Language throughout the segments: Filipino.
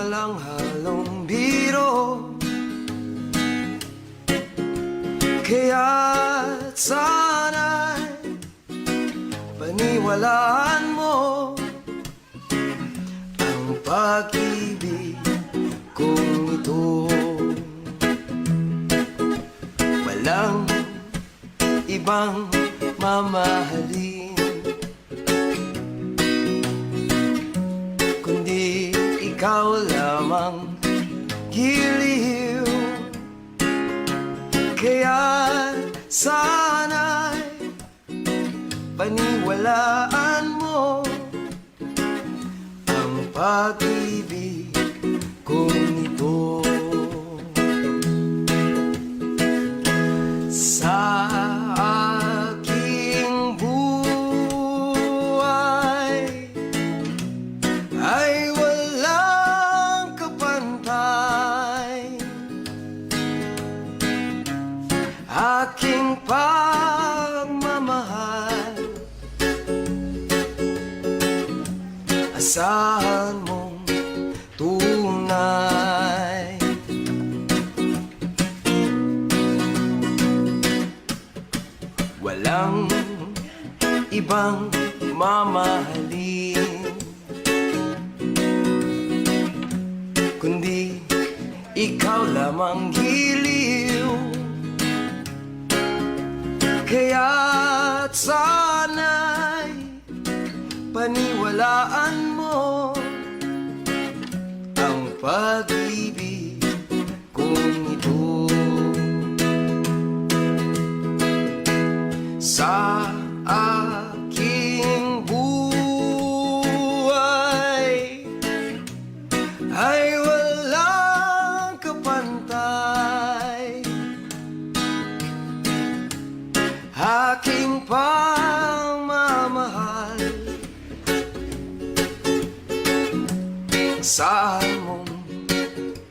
walang halong biro. Kaya't sana'y paniwalaan mo ang pag-ibig kong ito. Walang ibang mamahalin kundi ikaw lamang, giliw. Kaya sana'y paniwalaan mo ang pag-ibig kong ito. Sa aking buhay ay walang kapantay. Aking pagmamahal, asahan mong tunay. Walang ibang mamahalin kundi ikaw lamang, giliw. Kaya't sana'y paniwalaan mo ang pag-ibig kong ito. Sa aking buhay ay walang kapantay. Aking pagmamahal, asahan mong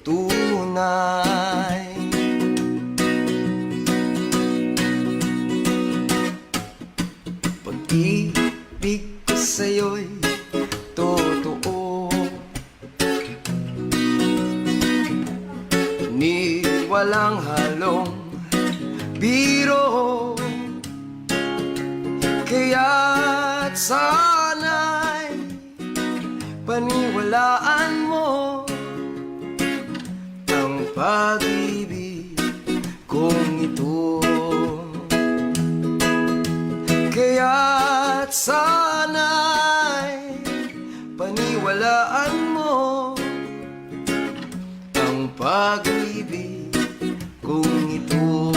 tunay. Pag-ibig ko sa'yo'y totoo, ni walang halong biro. Kaya't sana'y paniwalaan mo ang pag-ibig kong ito. Kaya't sana'y paniwalaan mo ang pag-ibig kong ito.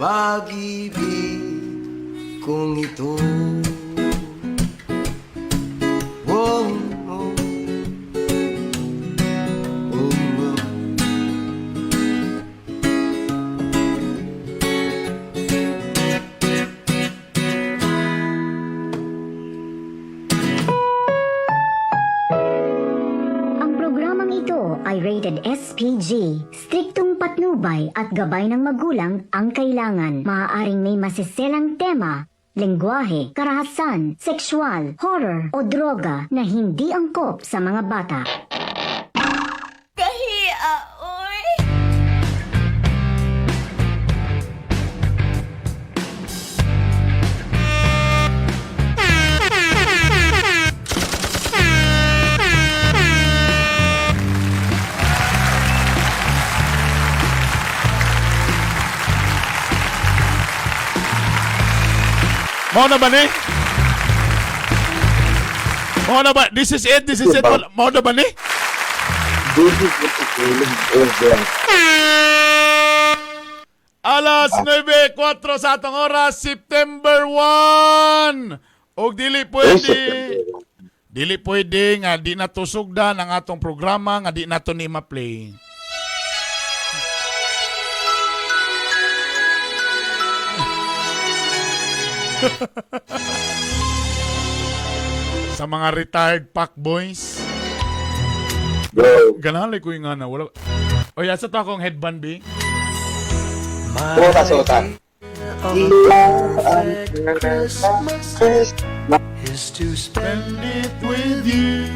Pag-ibig kong ito. Oh, oh. Oh, oh. Ang programang ito ay rated SPG. Striktong patnubay at gabay ng magulang ang kailangan. Maaaring may masiselang tema, lengguwahe, karahasan, sexual, horror o droga na hindi angkop sa mga bata. Kahiya, oy! Mau na ba ni? Mau na ba? This is it. Mau na ba ni? This is what the feeling is there. Alas 9:04 sa atong oras, September 1. Og dili pwede nga di natusugdan ang atong programa nga di nato ni ma-play. Sa mga retired pack boys. Bro, Ganali ko yung nga wala. O yasa to akong headband, B. puro kasuotan. is to spend Spend it with you.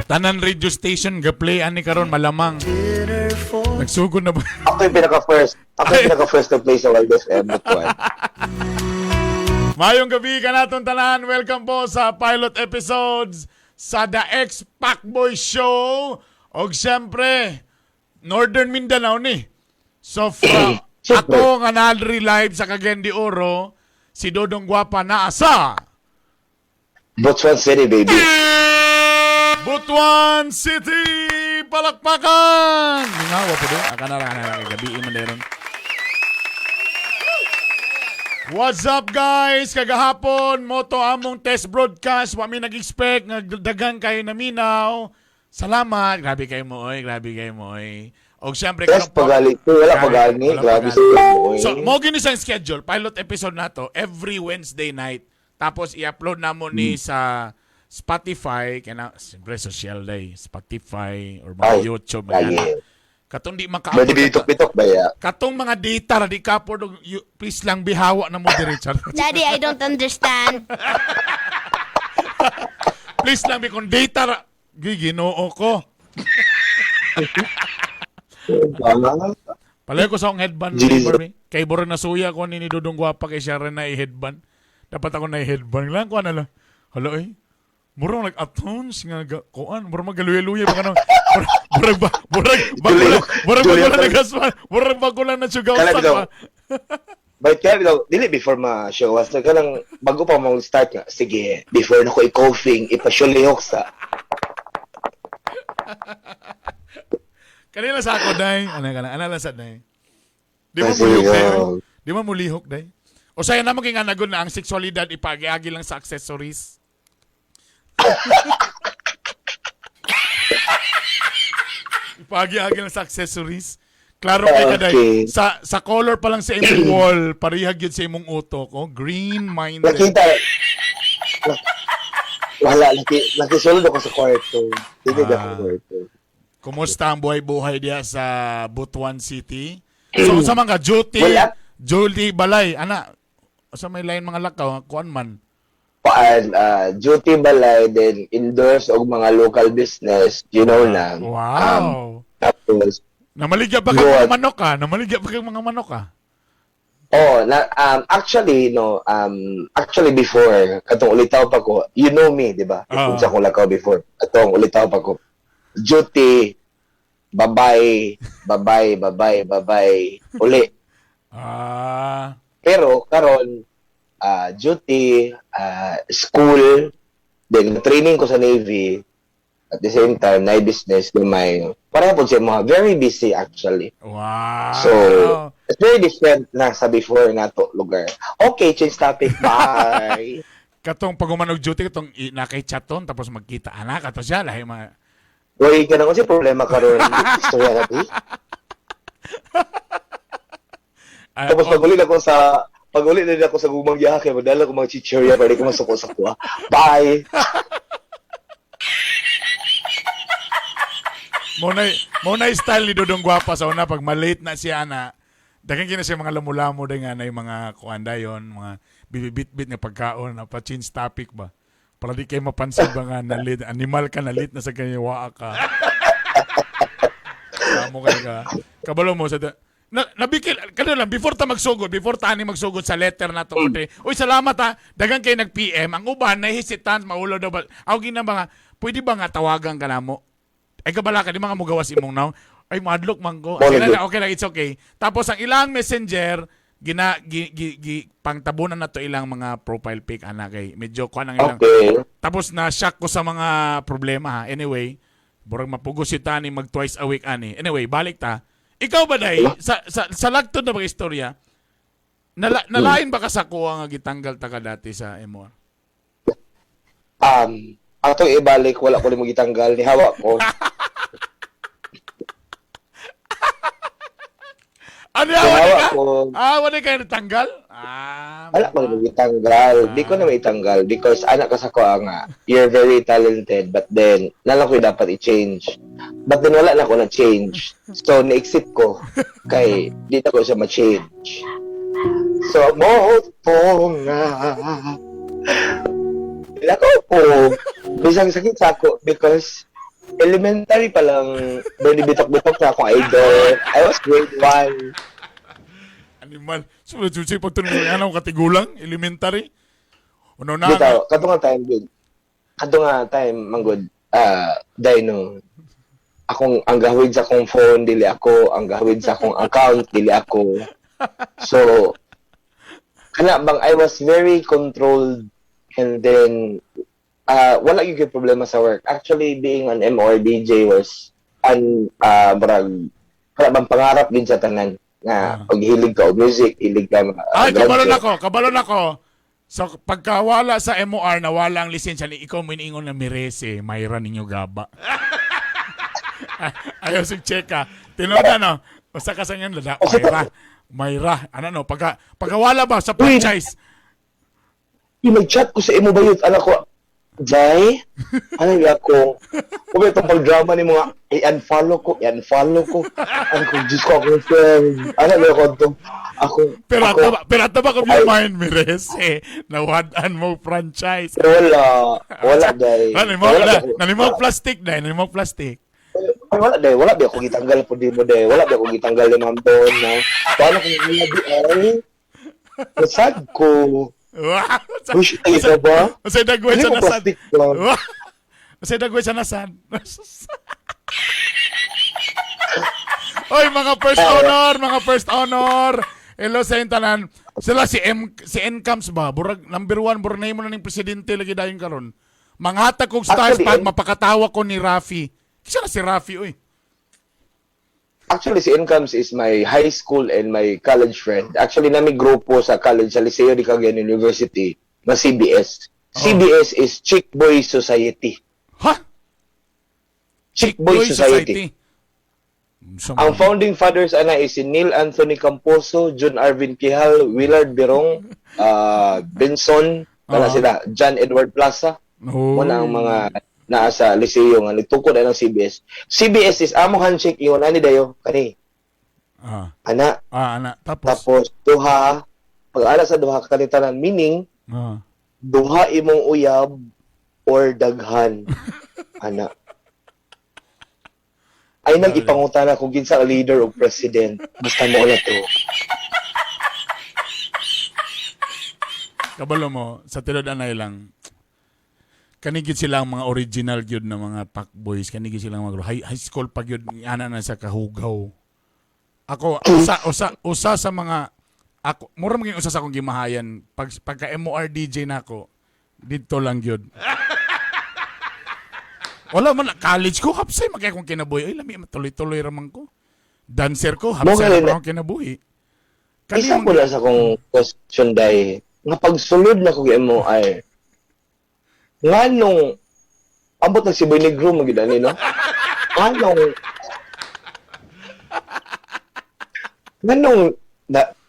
Tanan radio station ga-play ani karon malamang. dinner for Nagsugod na ba? Ako yung pinaka-first. Ako yung pinaka-first to play sa Wild FM. That one. Mayong gabi ka naton tanan. Welcome po sa pilot episodes sa The X Pacboy Show. Og siyempre, Northern Mindanao ni. So, Siyempre. ako nga nalri live sa Cagayan de Oro, si Dodong Guapa na asa Butuan City, baby. Butuan City! Palakpakan! Ngawa po doon. Akanara gabi man meron. What's up guys? Kagahapon mo to among test broadcast. Wa mi nag-expect nga dagan kayo na minaw. Salamat. Grabe kayo mo oy. Og syempre Yes, pagalit ko. Wala pagalit. Grabe sa mo. So, mo gini sa schedule. Pilot episode na to every Wednesday night. Tapos i-upload na mo ni sa Spotify, kaya siyempre social day, Spotify or mga Ay, YouTube. lagi. Katong di Pwede maka-upload. bitok-bitok ba ya? Katong mga data, di ka po, please lang bihawa na mo dire, Richard. Daddy, I don't understand. Please lang, kung data, ginoo ko. Palay ko sa akong headband. Jesus. Kay Borong na suya ko ni Dudong Guapa kay siya rin na i-headband. Dapat ako na i-headband lang ko na lang. Hala eh. Murang nag-atones nga kuan, murang magaluya-luya baka no. Murang bago lang na sugaw Kala sa bitaw. pa. But kaya bitaw, dili before ma-show us, nagkanang bago pa mo start nga, sige, before na ko i-coughing, ipasyulihok sa. Kanila sa ako dai, ana lang sa dai. Di mo Kasi, mulihok dai. oh. Di mo mulihok dai. O saya na maging anagod na ang sexualidad ipagi-agi lang sa accessories. Ipagi-agi lang sa accessories. Klaro kay kaday. Okay. Sa color pa lang sa imong wall, parihag yun sa imong utok. Oh, green minded. Nakita, wala, nakisulod ako sa kwarto. Tinig ako sa kwarto. Kumusta ang buhay-buhay diya sa Butuan City? So sa mga duty, Wala. duty balay, ana. Sa may lain mga lakaw, kuan man. Duty balay, then indoors o mga local business, you know lang. Wow. Tapos, Namaligya ba kang Good. mga manok ka? Namaligya ba kang mga manok ka? actually before, katong ulitaw pa ko, you know me, di ba? Kung sa kong lakaw before, katong ulitaw pa ko, duty, babay, uli. Pero, karon duty, school, then training ko sa Navy, at the same time, na business, may, pareha po siya mga, very busy actually. Wow. So, it's very different na sa before na to lugar. Okay, change topic, bye! Katong pagumanog duty, katong nakay chaton, tapos magkita anak, kato siya, lahi mga... Uy, ka na kasi problema ka ron, istorya natin. Tapos pag-uli na ako sa gumang yake, madala ko mga chichirya, pwede ko masuko sa kuha. Bye! Muna style ni Dodong Guapa sa una, pag malate na siya na, dagan kina siya mga lamulamo din nga na yung mga kuanda yon, mga bibibit-bit na pagkaon, na pa-change topic ba? Para di kayo mapansin ba nga na late, animal ka na late na sa kanya waa ka. Kamo kayo ka. Kabalo mo sa... Nabikil, kano lang, before ta ani magsugod sa letter na to. Uy, salamat ha, dagan kayo nag-PM. Ang uban, nahisitan, maulaw daw ba? Ako ginaba nga, pwede ba nga tawagan ka na mo? Ay kabala ka, di mga mugawas imong now. Ay, madlock man ko. Okay lang, it's okay. Tapos ang ilang messenger, pangtabunan na to ilang mga profile pic, anak kay medyo kuan ang ilang. Okay. Tapos na-shock ko sa mga problema ha. Anyway, burang mapugos si Tani mag twice a week ani. Anyway, balik ta. Ikaw ba day, sa lagtod na mga istorya, nalain ba ka sa kuha nga gitanggal ta ka dati sa MOR? Ato ibalik, wala ko limang gitanggal, ni hawa ko. Ano Hawa ka? ko. Wala kayo natanggal? Wala ko limang gitanggal. Di ko na may tanggal because anak ka sa ko nga, you're very talented, but then, nalang ko yung dapat i-change. But then, wala na ako na-change. So, na-exit ko. Kay, di na ko siya ma-change. So mo po nga. Wala ko po. Bisang sakit sa ako because elementary pa lang binibitok-bitok na akong idol. I was grade 1. Animal. Sulit-sulit pag tunong ano, katigulang, elementary. Ano na? Bitaw, kato nga time, good. Kato nga time, manggod. Dahil no, akong ang gawid sa akong phone, dili ako. Ang gawid sa akong account, dili ako. So, kana bang I was very controlled and then wala yung problema sa work. Actually, being an MOR DJ was bang pangarap din sa tanan nga pag hilig ka o music, hilig ka Ay, kabalon ako. So, pagkawala sa MOR, nawala ang lisensya ni ikaw mo iniingon na Mirese, Mayra ninyo gaba. Ayaw sig check ka. Tinoda no. Basta ka sa ngayon lada, Mayra. Ano no, pagkawala ba sa franchise? Nag-chat ko sa imo bayot, anak ko, Jai, ano yung ako, kung itong pag-drama ni mga, i-unfollow ko. Ano ko, Diyos ko, akong friend. Ano yung ako ito? Pero at ba kung yung mind, Mirese, nawadaan mo franchise. Wala, Jai. Nalimog plastic. Wala, Jai. Wala, ba ako gitanggal po di mo, Jai. Wala, ba ako gitanggal ni Ma'am Don, na, paano kung wala di, nasad ko. Wow! Wish tayo ka ba? Masay dagway sa Hindi mo nasad. plastic lang. Masay dagway sa nasad. Oy, mga first honor. Hello sa intanan. Sila si Ncams ba? Burag number 1 burag mo na ning presidente lagi dayon karon. Manghatag kog stars Actually, pag mapakatawa ko ni Rafi. Kisa na si Rafi oy. Actually, si Incomes is my high school and my college friend. Actually, nami grupo sa college sa Liceo de Cagayan University na CBS. CBS is Chick Boy Society. Ha? Chick Boy Society. Ang founding fathers ana is si Neil Anthony Camposo, John Arvin Quijal, Willard Birong, Benson, sila, John Edward Plaza. Muna ang mga naa sa Liceo nga nagtukod ng CBS. CBS is amo handshake ingon ani dayo kani. Ana. Ana. Tapos duha pag-ala sa duha kanitanan meaning duha imong uyab or daghan. Ana. Ay nag-ipangutana kung kinsa ka leader o president. Basta mo na to. Kabalo mo, sa tilod anay lang, kanigit silang mga original gyud na mga pack boys, kanigit silang mga high school pag gyud ana na sa kahugaw. Ako usa sa mga ako mura maging usa sa akong gimahayan pagka MOR DJ nako dito lang gyud. Wala man college ko hapsay magay kong kinabuhi. Ay lami tuloy-tuloy ramang ko. Dancer ko hapsay ra akong kinabuhi. Isa ko lang sa akong question dai nga pagsulod na ko MOR. Nga nung ambot na si Boy Negro magida ni no? Nga nung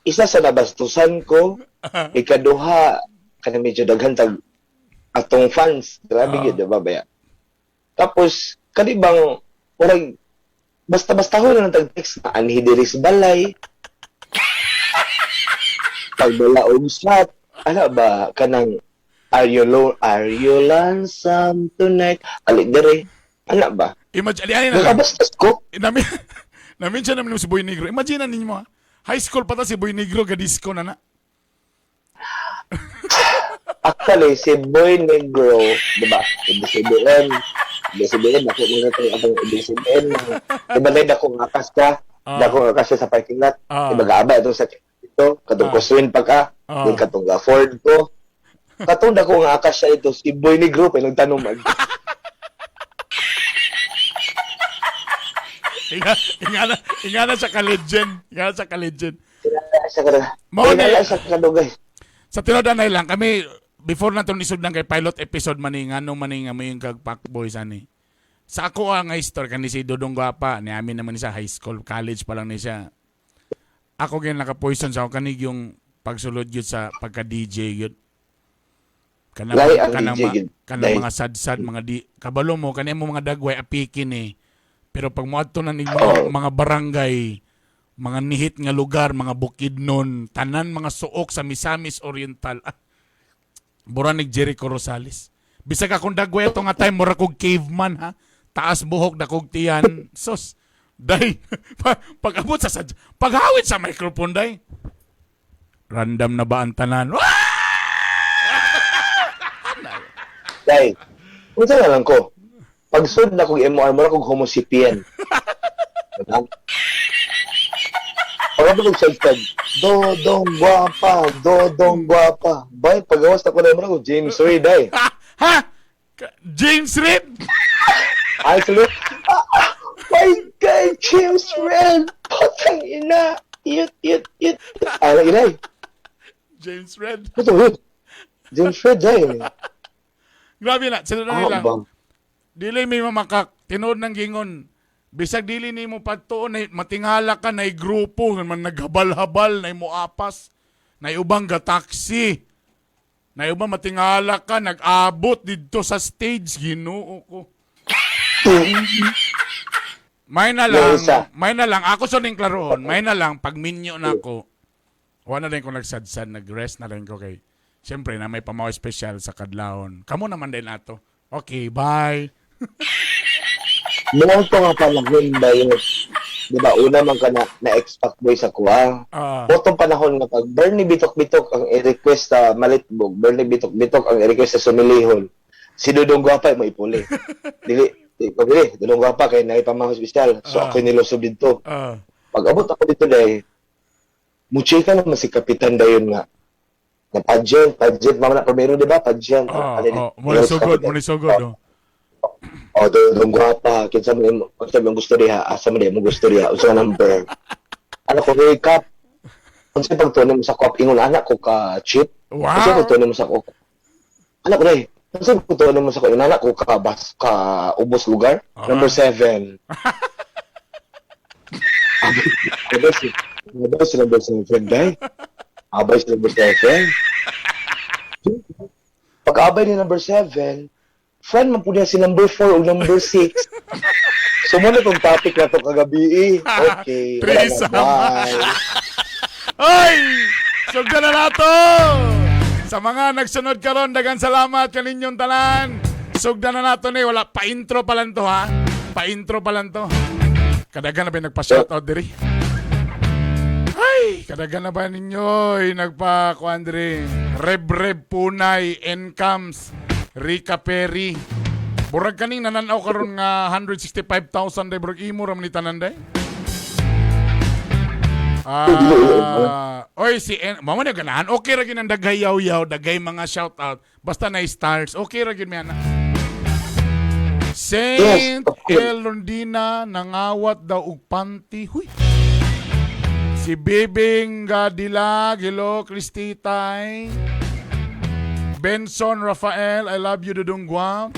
isa sa nabastusan ko, ikaduha kana medyo daghan tag atong fans, grabe gyud ba baya. Tapos kanibang urag basta-basta ho na tag text na anhi diri sa balay. Pagbala og shot, ana ba kanang Are you lonesome tonight? Alik dere. Ana ba? Imagine ali na. Nakabastas ko. Namin siya namin si Boy Negro. Imagine ninyo high school pa ta si Boy Negro ga disco na. Actually, si Boy Negro, di ba? ABCBN, ako muna ito abang ABCBN. Di ba na akong akas ka? Akong akas sa parking lot. Di ba gaaba itong sa ito? Katong kuswin pa ka. Di katong afford ko. Katong dako nga akas siya ito, si Boy Negro, pa nagtanong mag. Ingana sa ka-legend. Ingala sa kadugay. Sa tinodan na lang, kami, before na itong isugdan kay pilot episode maning, anong maning mo yung kag-pack boys, ani. Sa ako nga story, kani si Dodong Guapa, ni amin naman sa high school, college pa lang ni siya. Ako ganyan naka-poison sa ako, kanig yung pagsulod yun sa pagka-DJ yun. Kanang mga sad-sad, mga kabalo mo, kanang mo mga dagway, apikin eh. Pero pag mo ato na mga barangay, mga nihit nga lugar, mga Bukidnon, tanan mga suok sa Misamis Oriental. Buranig Jericho Rosales. Bisag akong dagweto nga time, mura kog caveman ha. Taas buhok na kog tiyan. Sos, day, pag-abot sa paghawit sa microphone day. Random na ba ang tanan? Day, unsa na lang ko. Pag sud na kog MR, mura kog homosapien. Diba? Pag-abot kog sa dodong guwapa. Bay, pag-awas na ko na mura kog James Reid, day. Ha? James Reid? Ay, salut. My God, James Reid. Patang ina. Yut. Ay, inay. James Reid. Ito, yun. James Reid, day. Grabe na, sa Ah, lang. bang. Dili may mamakak, tinood ng gingon. Bisag dili ni mo pagtuon, na matingala ka, na grupo, man naghabal-habal, na muapas, na ubang ga-taxi. Na ubang matingala ka, nag-abot dito sa stage, Ginoo ko. May na lang, ako so ning klaroon, may na lang, pag minyo na ako, wala na rin ko nagsadsan, nag-rest na rin ko kay, siyempre na may pamaw special sa kadlawon. Kamu naman din ato. Okay, bye. Noong ko nga panahon ba yun, di ba, una man ka na-expect boy sa kuha. Botong panahon nga pag Bernie Bitok-Bitok ang i-request sa Malitbog, Bernie Bitok-Bitok ang i-request sa Sumilihon, si Dudong Guapa mo ipuli. Dili, Dudong Guapa kay naipamang hospital. So ako nilosob dito. Pag abot ako dito dahil, muchika naman si Kapitan dayon nga. Na pageant, mama na primero, di ba? Pageant. Muna sugod. Dudong Guapa, kinsa mo gusto diha, asa mo diha mo gusto diha, unsa number. Ano ko kay Kap? Unsa pagtuon mo sa Kap ingon anak ko ka chip? Wow. Unsa pagtuon mo sa ko? Anak ko dai. Unsa pagtuon mo sa ko anak ko ka bas ka ubos lugar? Number 7. Abay si number 7 dai. Abay si number 7. Pag-abay ni number 7, friend man po niya si number 4 o number 6. So muna itong topic na ito kagabi. Okay. Threesome. Bye. Ay! Sugda na nato! Sa mga nagsunod karon, dagan salamat kaninyong tanan. Sugda na nato ni, wala, pa-intro pa lang to ha. Pa-intro pa lang to. Kadagan na ba nagpa-shoutout diri? Ay! Kadagan na ba ninyo nagpa-kuan diri? Reb Punay, Encams, Rica Perry. Burag kaning nananaw karon nga 165,000 day burag imo ra man ni tanan day. Oy si mamo na ganahan. Okay ra gyud ang daghay yaw-yaw, daghay mga shout out. Basta na stars. Okay ra gyud mi ana. Saint Elondina nangawat daw og panty. Huy. Si Bibing Gadila, Gilo Cristitay. Benson Rafael, I love you Dudong Guap.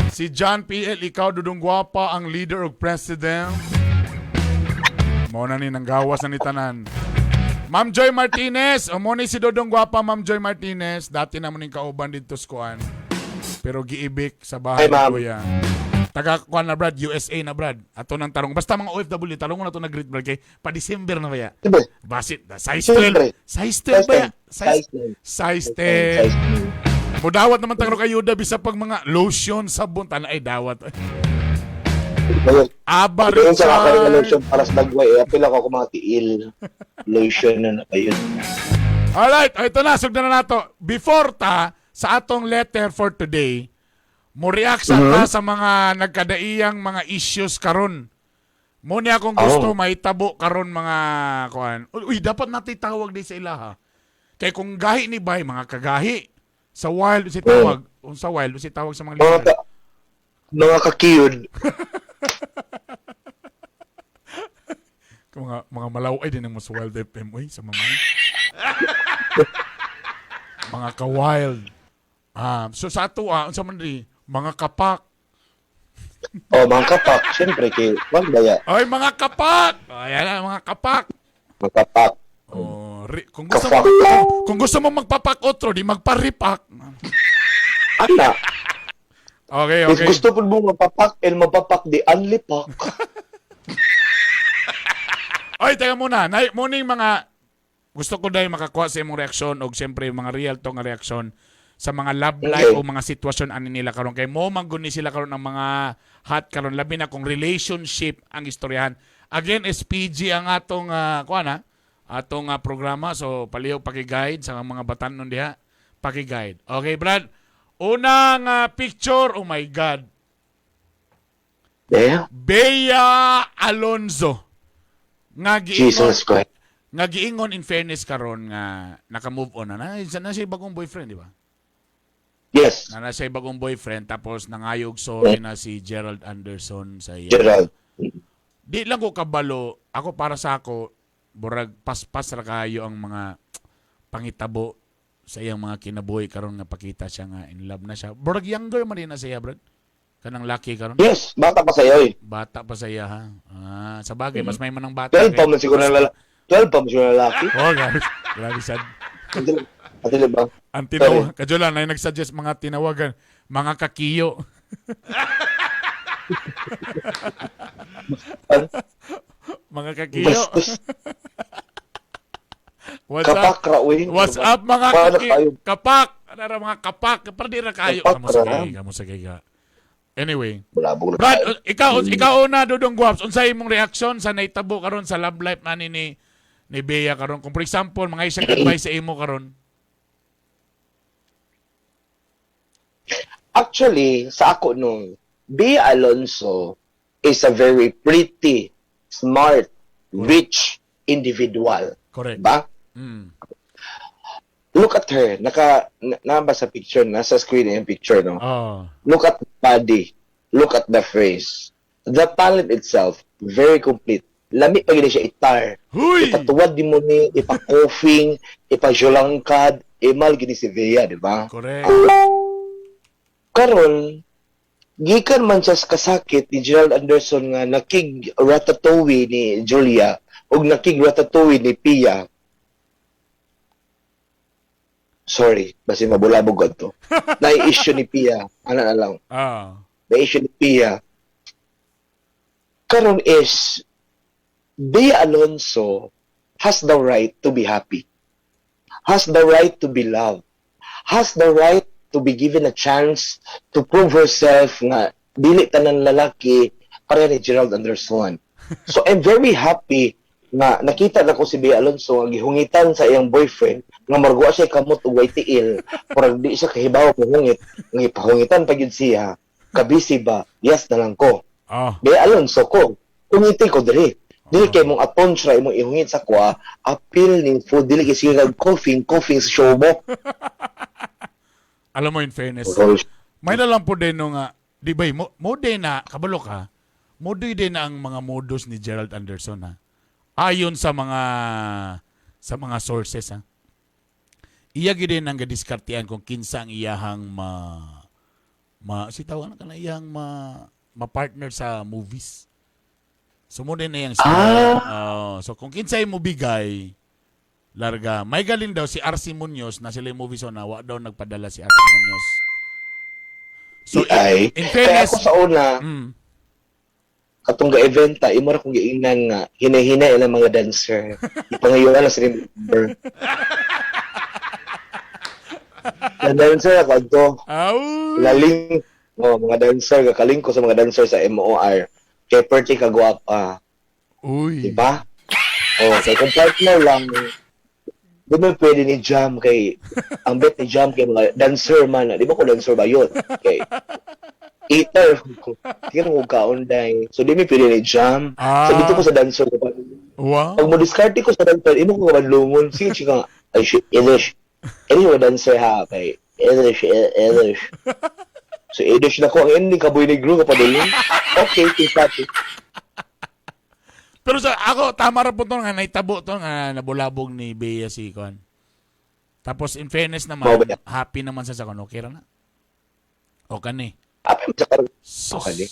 Si John PL, ikaw Dudong Guapa, ang leader of president. Muna ni nang gawas na ni tanan. Ma'am Joy Martinez, muna si Dudong Guapa, Ma'am Joy Martinez. Dati naman yung kauban dito sa kuan. Pero giibik sa bahay ni Kuya. Taga kuan na Brad, USA na Brad. Ato nang tarong. Basta mga OFW, tarong na to na greet Brad kay pa December na ba ya? Basit, size 12. Size 12 ba ya? Size 10. Mudawat naman tangro kayo da bisa pag mga lotion, sabon, tanay dawat. Aba Doon sa Richard. lotion para sa dagway. Apil ako mga tiil. Lotion na ayun. Alright, ito na, sugdan na nato. Before ta, sa atong letter for today, mo react ta sa mga nagkadaiyang mga issues karon. Mo niya akong gusto mahitabo karon mga kuan. Uy, dapat natin tawag din sa ilaha. Kay kung gahi ni bay, mga kagahi. Sa wild, si tawag. Kung sa wild, si tawag sa mga legal. Mga kakiyod. mga malaway din ang sa Wild FM. Uy, sa mamay. Mga ka-wild. So sa ato, sa mandri, mga kapak. Mga kapak. Siyempre, kay Juan Daya. Ay, mga kapak! Ayan na, mga kapak. Mga kapak. Kung gusto mo magpapak otro, di magparipak. Ana. Okay. If gusto po mo mapapak, mapapak di unlipak. Oy, teka muna. Muning mga gusto ko dahil makakuha sa imong reaksyon o siyempre mga real to nga reaksyon sa mga love life Okay. o mga sitwasyon ani nila karon kay mo mangguni sila karon ng mga hot karon labi na kung relationship ang istoryahan. Again, SPG ang atong atong programa, so paliw paki-guide sa mga batanon diha, paki-guide. Okay, Brad. Unang picture, oh my God. Yeah. Bea Alonzo. Jesus Christ. Nga giingon in fairness karon nga naka-move on na siya bagong boyfriend, di ba? Yes. Na siya bagong boyfriend tapos nangayog sorry na si Gerald Anderson sa iya. Gerald. Di lang ko kabalo, ako para sa ako burag paspas ra kayo ang mga pangitabo sa iyang mga kinabuhi karon nga pakita siya nga in love na siya. Burag younger man din na siya, Brad. Kanang laki karon. Yes, bata pa sa'yo eh. Bata pa siya ha. Sa bagay mas may manang bata. 12 pa man siguro na lalaki. 12 pa man siguro na lalaki. Oh, grabe sad. Ate ba? Ang tinawag, kajulan na nag-suggest mga tinawagan, mga kakiyo. Mga kakiyo. Bastos. What's Kapak up? rawi. What's up mga Paano kakiyo? kayo? Kapak. Ano ra mga kapak? Para di ra kayo. Kapak, Kamu sa ka. Anyway. Bulabog na Brad, tayo. ikaw una dudong guwaps. Unsay imong reaksyon sa naitabo karon sa love life na ni Bea karon? Kung for example, mga isang advice sa imo karon. Actually, sa ako nung, Bea Alonzo is a very pretty, smart, rich individual. Correct. Ba? Mm. Look at her. Naba sa picture, nasa screen yung picture, no? Oh. Look at the body. Look at the face. The talent itself, very complete. Lami pa gini siya itar. Huy! Ipatuwad di mo ni, ipa-coughing, ipa-julangkad, imal gini si Bea, di ba? Correct. Karon, gikan man siya sa kasakit ni Gerald Anderson nga nakig ratatouille ni Julia o nakig ratatouille ni Pia. Sorry, basi mabulabog ko to. Na-issue ni Pia. Ano na lang. Ah. Na-issue ni Pia. Karon is, Bea Alonzo has the right to be happy. Has the right to be loved. Has the right to be given a chance to prove herself nga dili tanan lalaki para ni Gerald Anderson. So I'm very happy nga nakita na ko si Bea Alonzo ang gihungitan sa iyang boyfriend nga marguwa siya kamot ug way tiil para di siya kahibaw og hungit nga ipahungitan pa gyud siya kabisi ba yes na lang ko. Ah. Bea Alonzo ko ungiti ko diri kay mong aton siya imong ihungit sa kwa appeal ning food dili kay siya coughing sa show mo. Alam mo, in fairness, may na lang po din nung, di ba, mo din na, kabalo ka, mo din na ang mga modus ni Gerald Anderson, ha? Ayon sa mga sources, ha? Iya din ang gadiskartian kung kinsa ang iyahang sitawan ka na iyang ma-partner sa movies. So, mo din na yung so, kung kinsa mo bigay, larga. May galing daw si RC Munoz na sila yung movie so na wa daw nagpadala si RC Munoz. So in kaya fairness, ako sa una katong ga-eventa imo ra kong giingnan nga hinay-hina ilang mga dancer ipangayuan na sa remember na dancer ako to laling mga dancer gakaling ko sa mga dancer sa MOR kay perti kagwapa uy. diba kay kung partner lang di mo pwede ni Jam kay ang bet ni Jam kay mga dancer man di ba ko dancer ba yun kay eater tingnan mo kaunday so di mo pwede ni Jam so dito ko sa dancer ko pa Wow. pag mo discard ko sa dancer imo ko madlungon sige chika ay shit English mo dancer ha kay English so English na ko ang ending kaboy negro kapadulong okay tingpati. Pero sa ako tama ra po to nga naitabo to nga nabulabog ni Bea si Kon. Tapos in fairness naman, happy naman sa kon, okay ra na. O kani. Happy sa karon Sus, Okay.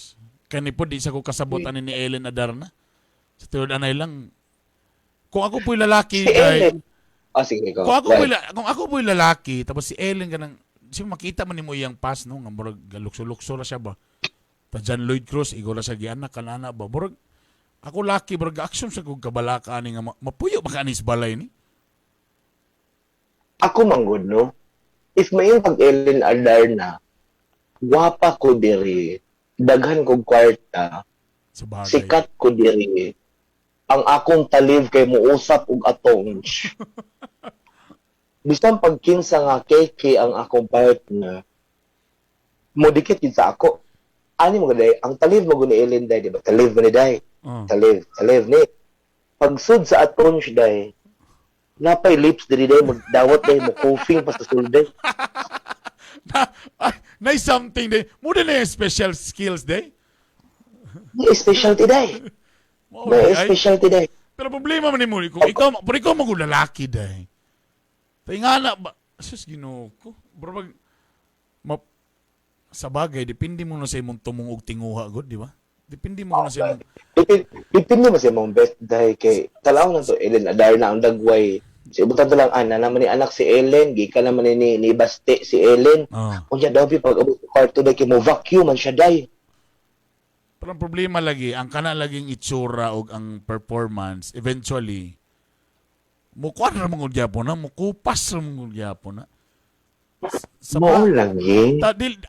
kani po di sa ko kasabutan ni Ellen Adarna. Sa tuod anay lang. Kung ako po'y lalaki, si guy, Ellen sige ko kung ako po'y lalaki, tapos si Ellen ganang siya makita man nimo iyang pass no nga murag galukso-lukso ra siya ba. Ta John Lloyd Cruz igora sa gianak kanana ba. Murag Ako lucky bro, action sa kong kabalaka ani nga mapuyo ba kanis balay ni? Ako manggod, no? If may pag-Ellen Adarna, wapa ko diri, daghan kong kwarta, Sa bagay. sikat ko diri, ang akong talib kay muusap og atong. Bisan pag kinsa nga keke ang akong partner, mo dikit yun sa ako. Ani mo gaday, ang talib mo guni Ellen day, di ba? Talib mo ni day. Talib ni. Pagsud sa atong siya day, napay lips diri day, magdawat day, mo coughing pa sa sulday. Na something day. Muna na yung special skills day. May specialty day. May specialty day. Pero problema man ni mo, kung ikaw magulalaki day. Tayo nga na ba? Sus, ginoo ko. Bro, sa bagay, depende mo na sa imong tumungog tinguha, God, di ba? Depende mo na sa imong... Dipindi mo sa mong best dahil kay talaw na to Ellen Adarna ang dagway. Si ibutan to lang ana naman ni anak si Ellen, gikan naman ni Baste si Ellen. Unya daw pag abot kwarto dai kay mo vacuum man siya dai. Pero ang problema lagi, ang kana laging itsura o ang performance, eventually, mukuha na mong gyapon na, mukupas na mong gyapon na. Mo lagi.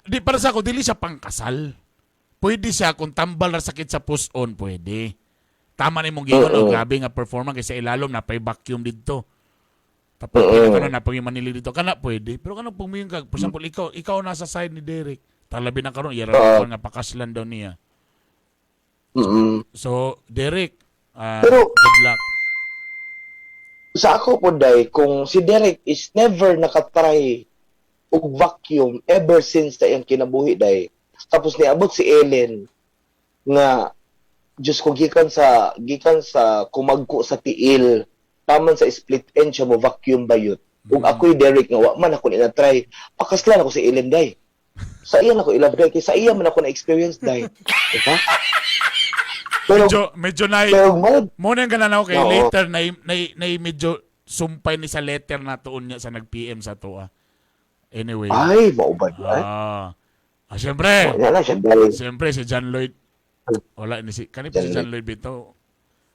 Di para sa ako, dili siya pangkasal. Pwede siya kung tambal na sakit sa puson, pwede. Tama ni mong gingon, ang grabe nga performance kasi ilalom na vacuum dito. Tapos na pag manili dito, kana pwede. Pero kanang pumiyong ka, for example, ikaw nasa side ni Derek, talabi na karon yara nga pakaslan daw niya. So, Derek, pero, good luck. Sa ako po day, kung si Derek is never nakatry og vacuum ever since na iyang kinabuhi day. Tapos niabot si Ellen nga Diyos ko gikan sa kumagko sa tiil taman sa split end siya mo vacuum bayot. Ug ako'y Derek nga wa man ako ni na-try. Pakaslan ako si Ellen day. Sa iya na ko ilab day kay sa iya man ako na experience day. Diba? Pero medyo na mo nang ganan ako kay later na medyo sumpay ni sa letter na tuon niya sa nag-PM sa tuwa. Anyway. Ay, maubad ba? Siyempre. Siyempre, si John Lloyd. Wala, si John Lloyd bito.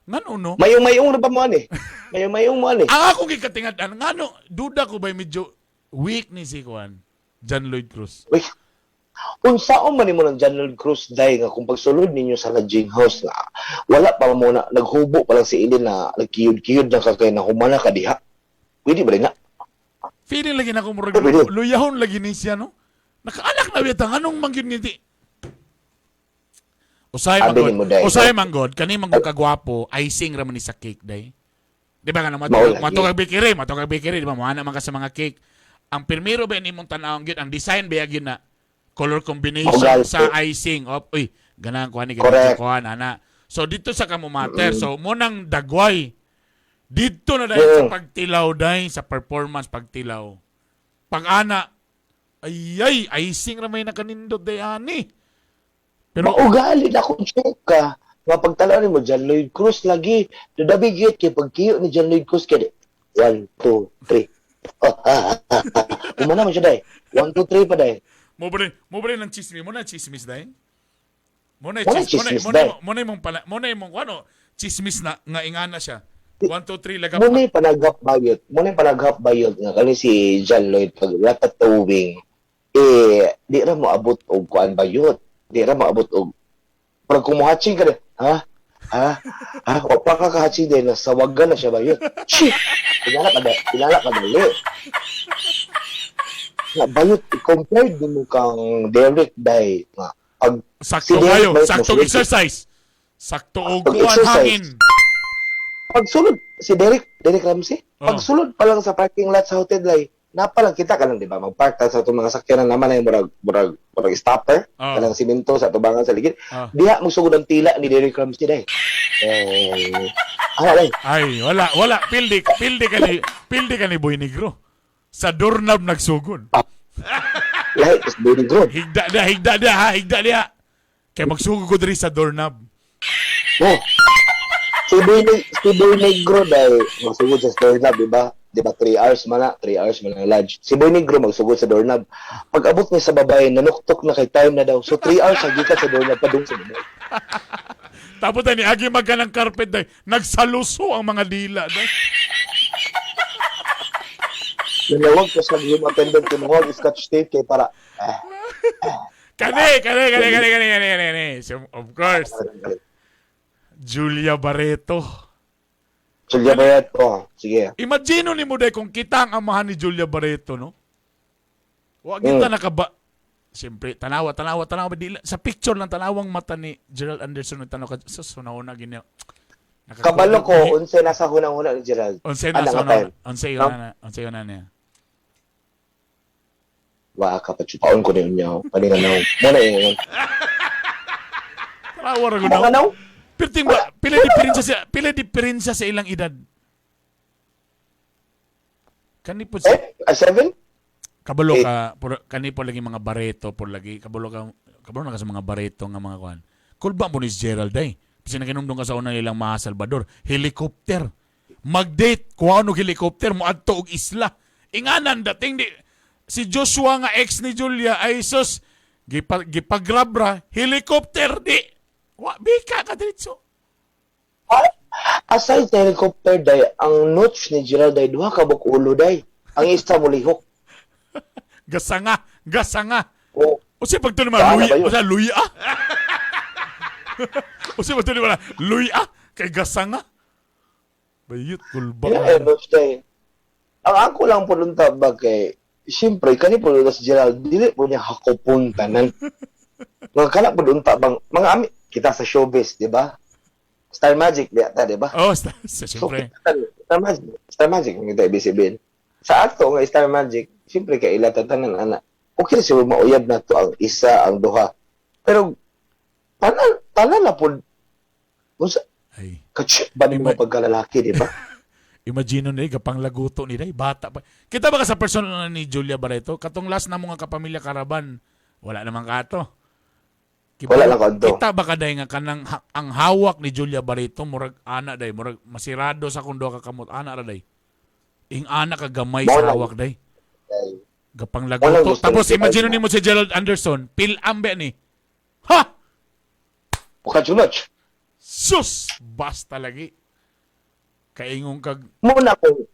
Ngano, no? Mayong na pa mo, ani? Mayong mo, ani? Ang ako kikatingad, ngano, duda ko ba medyo weak ni si Juan? John Lloyd Cruz. Uy, kung saan man mo ng John Lloyd Cruz day nga kung pagsulod ninyo sa lodging house nga, wala pa mo na, naghubo pa lang si Ilin na nagkiyod-kiyod na kakay na humana ka diha. Pwede ba rin na? Feeling lagi na kung luyahon lagi ni siya, no? Nakaanak na witang, anong mangyun niti? Usay manggod, kani manggod kagwapo, icing raman ni sa cake day. Di ba nga matog bikiri, di ba? Muhana man ka sa mga cake. Ang pirmiro ba nimong tanawang yun, ang design ba yun na color combination sa icing. Uy, ganang kuha ni ana. So dito sa kamumater, so munang dagway. Dito na dahil sa pagtilaw dahil sa performance pagtilaw. Pag-ana, ay, icing ramay na kanindot dahil ani. Pero maugali na kung ka. Nga pagtalaw mo, John Lloyd Cruz lagi. Dadabigit kay pagkiyo ni John Lloyd Cruz kaya 1, 2, 3. Umana mo siya dahil. 1, 2, 3 pa dahil. Mo ba rin ng chismis? Mo na chismis dahil? Mo na mong chismis na nga ingana siya. 1, 2, 3 lagap. Muna yung panaghap bayot nga kani si John Lloyd pag ratatawing di ra mo abot og kuan bayot. Di ra mo abot og pag kumuhatching ka ha? O pa ka kahatching din na sawagan na siya bayot. Shit! Kilala ka dali. Na bayot compared din mo kang Derek day nga pag sakto kayo, sakto exercise. Sakto og kuan hangin. Pagsulod, si Derek Ramsey, pagsulod pa lang sa parking lot sa hotel lay, napalang kita ka lang, di ba? Mag-park ta sa itong mga sakyanan naman ay murag stopper, kalang simento sa tubangan sa ligid. Diha, magsugod ang tila ni Derek Ramsey day. Ay, wala. Pildi ka ni Boy Negro. Sa doorknob nagsugod. Lahat, is Boy Negro. Higda dia. Kaya magsugod ko diri sa doorknob. Oh. Si Boy Negro dahil magsugod sa doorknob, di ba? Di ba 3 hours man ang lodge. Si Boy Negro magsugod sa doorknob. Pag abot niya sa babae, nanuktok na kay time na daw. So 3 hours sa gikan sa doorknob pa dun sa babae. Tapos tayo ni agi magka ng carpet day, nagsaluso ang mga dila day. Nalawag ko sa yung attendant ko mo scotch tape kay para Kani. So, of course, Julia Barreto. Julia Barreto. Sige. Imagine ni mo day kung kita ang amahan ni Julia Barreto, no? Wa kita nakaba. Siyempre, tanawa. Dila. Sa picture lang, tanawang mata ni Gerald Anderson. Tanaw ka, sunauna ginyo. Kabalo ko, unsay nasa hunang-huna ni Gerald. Unsay Ano nasa nga tayo? Unsay yun na niya. Wa ka pa chupaon ko niyo. Paninganaw. Muna yun. Tanawa ra Mga gud. naw? Pirting ba, pila diferensya sa ilang edad. Kani po sa 7? kabalo ka kani po lagi mga Barreto po lagi kabalo na ka sa mga Barreto nga mga kuan. Kulba mo ni Gerald day. Kasi naginumdong ka sa unang ilang mga Salvador, helicopter. Mag-date kuha no helicopter mo adto og isla. Inganan dating di si Joshua nga ex ni Julia ay sus gipagrabra helicopter di. Wa bika ka diretso. Aside sa helicopter day, ang notes ni Gerald day, duha ka buk ulo day. Ang isa mo lihok. Gasanga. O, O siya pagto naman, Saan na ba yun? luya. O siya pagto naman, luya. Kay gasanga. Bayot, kulba. yeah, notes day. Ang ako lang po nung tabag kay, siyempre, kani po nung si Gerald, dili po niya hakopon tanan. Mga kana po nung tabang, mga ami, kita sa showbiz, di ba? Star Magic, di ata, di ba? Oh, siyempre. Star Magic, ang kita ibig sabihin. Sa ato nga Star Magic, siyempre kay ilatan tanan ana. Okay siguro mauyab na to ang isa, ang duha. Pero tanan na po unsa Ay, kachip ba ni mo pagkalalaki, di ba? imagine ni gapang laguto ni day, bata pa. Kita ba ka sa personal ni Julia Barreto? Katong last na mga kapamilya Karaban, wala naman kato. Wala lang kanto. Kita ba ka day nga kanang ang hawak ni Julia Barreto murag ana day, murag masirado sa kundo ka kamot ana ra day. Ing ana ka gamay sa Wala. hawak day. Gapang Wala laguto. gusto Tapos ni imagine Kaiba. ni mo si Gerald Anderson, pilambe ni. Ha! Ukachunach. Sus! Basta lagi. Kaingong kag... Muna ko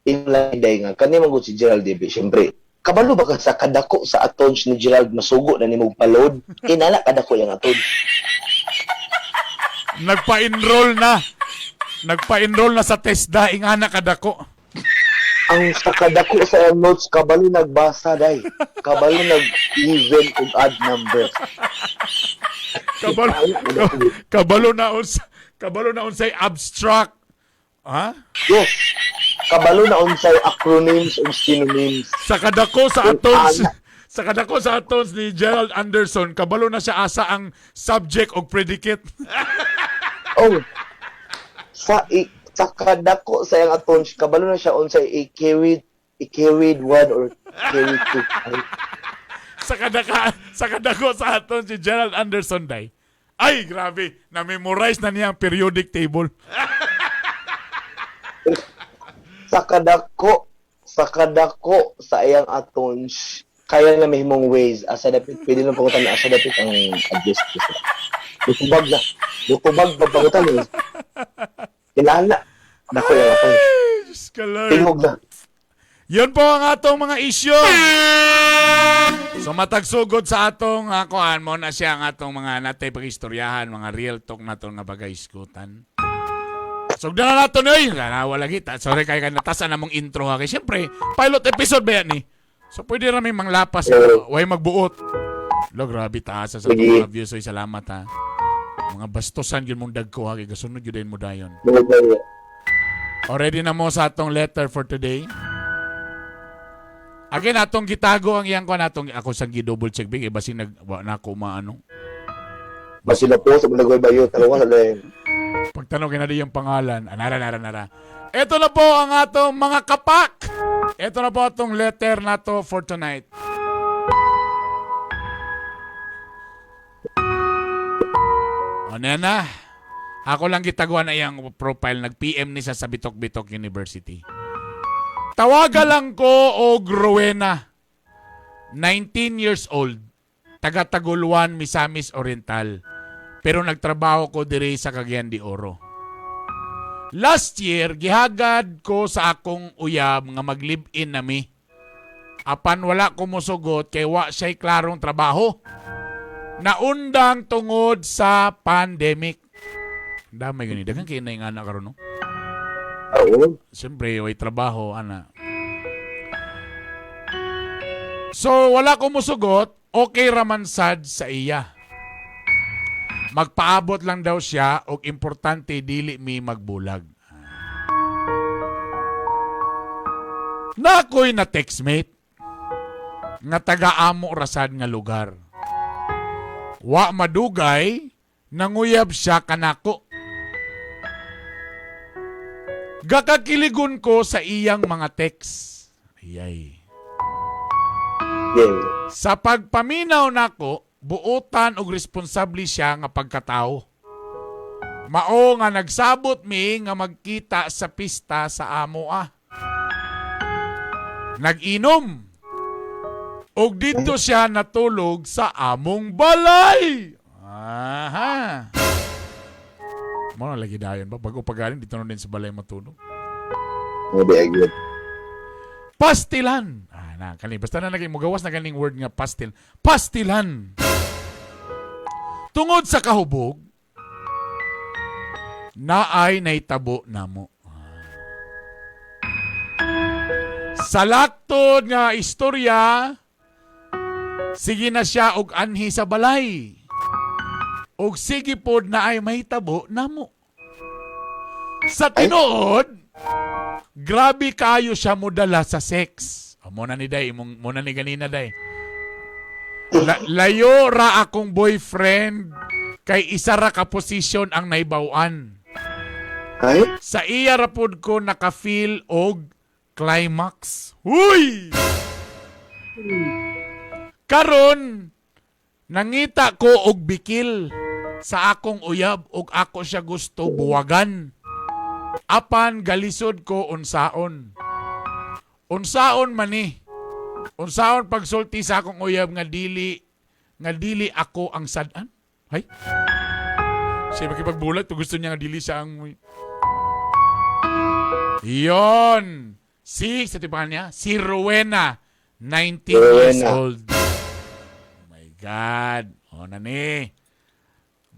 inlay nga kani man gud si Gerald DB, siyempre. Kabalo ba ka sa kadako sa atons ni Gerald masugo na nimo palod? Inala kadako yang aton. Nagpa-enroll na sa TESDA, ingana kadako. Ang sa kadako sa iyang notes, kabalo nagbasa, day. Kabalo nag-even og odd numbers. Kabalo na unsay abstract. Ha? Yes. Kabalo na unsay acronyms o synonyms. Sa kadako sa atons ni Gerald Anderson, kabalo na siya asa ang subject o predicate. Oh. Sa kadako sa iyang atons, kabalo na siya unsay i-carried one or carried two. sa kadako sa atons si Gerald Anderson day. Ay, grabe. Na-memorize na niya ang periodic table. Sa kadako sa iyang atons, kaya na may himong ways. Asa dapit, pwede lang pagutan na asa dapit ang adjust ko siya. Dukubag pa pagutan eh. Kilala. Nako yung ako. Diyos ka, Lord. Tingog na. Yun po ang atong mga issue. So matagsugod sa atong kuan mo na siya ang atong mga natay pagistoryahan, mga real talk nato nga bagay-iskutan. Sugdan na nato noy. Nanawa lagi. Sorry kay natasan namong intro ha. Kay siyempre, pilot episode ba yan eh. So pwede ra may manglapas. Way magbuot. Lo, grabe taas sa mga views. So, salamat ha. Mga bastosan yun mong dagko ha. Kaya kasunod yun din mo dayon. Already na mo sa atong letter for today. Again, atong gitago ang iyang ko natong ako sang gi-double check big basi na ko maano. Basi na po sa Bulagway Bayo. Talawa sa lain. Pagtanong kina di yung pangalan. Nara. Ito na po ang atong mga kapak. Ito na po atong letter nato for tonight. O na. Ako lang gitaguan na iyang profile. Nag-PM ni sa Bitok-Bitok University. Tawaga lang ko og Rowena. 19 years old. Taga Taguluan, Misamis Oriental. pero nagtrabaho ko diri sa Cagayan de Oro. Last year, gihagad ko sa akong uyab nga mag-live-in nami. Apan wala ko mosugot kay wa siya'y klarong trabaho. Naundang tungod sa pandemic. Damay gani, daghang kay na yung anak karon, no? Oo. Siyempre, way trabaho, ana. So, wala ko musugot, okay raman sad sa iya. Magpaabot lang daw siya og importante dili mi magbulag. Nakoy na textmate nga taga-amo rasad nga lugar. Wa madugay nanguyab siya kanako. Gakakiligon ko sa iyang mga text. Ayay. Yeah. Sa pagpaminaw nako, buotan og responsable siya nga pagkatao. Mao nga nagsabot mi nga magkita sa pista sa amo Nag-inom. Og dito siya natulog sa among balay. Aha. Mo na lagi dayon ba pag upagaling dito na din sa balay matulog. Maybe I good. Pastilan. Kani basta na naging mugawas na ganing word nga pastil. Pastilan. Tungod sa kahubog, naay naitabo namo. Sa laktod nga istorya, sige na siya og anhi sa balay. Og sige pod na ay mahitabo namo. Sa tinuod, grabe kayo siya modala sa sex. Muna ni Day, muna ni ganina Day. Layo ra akong boyfriend kay isa ra ka posisyon ang naibawan. Ay? Sa iya ra pod ko naka-feel og climax. Huy! Karon nangita ko og bikil sa akong uyab og ako siya gusto buwagan. Apan galisod ko unsaon. Unsaon man ni? Unsaon pagsulti sa akong uyab nga dili ako ang sadan? Hay? Siya makipagbulag to gusto niya nga dili siya ang Iyon. Sa tipangan niya, si Rowena, 19 years old. Oh my God. O na ni.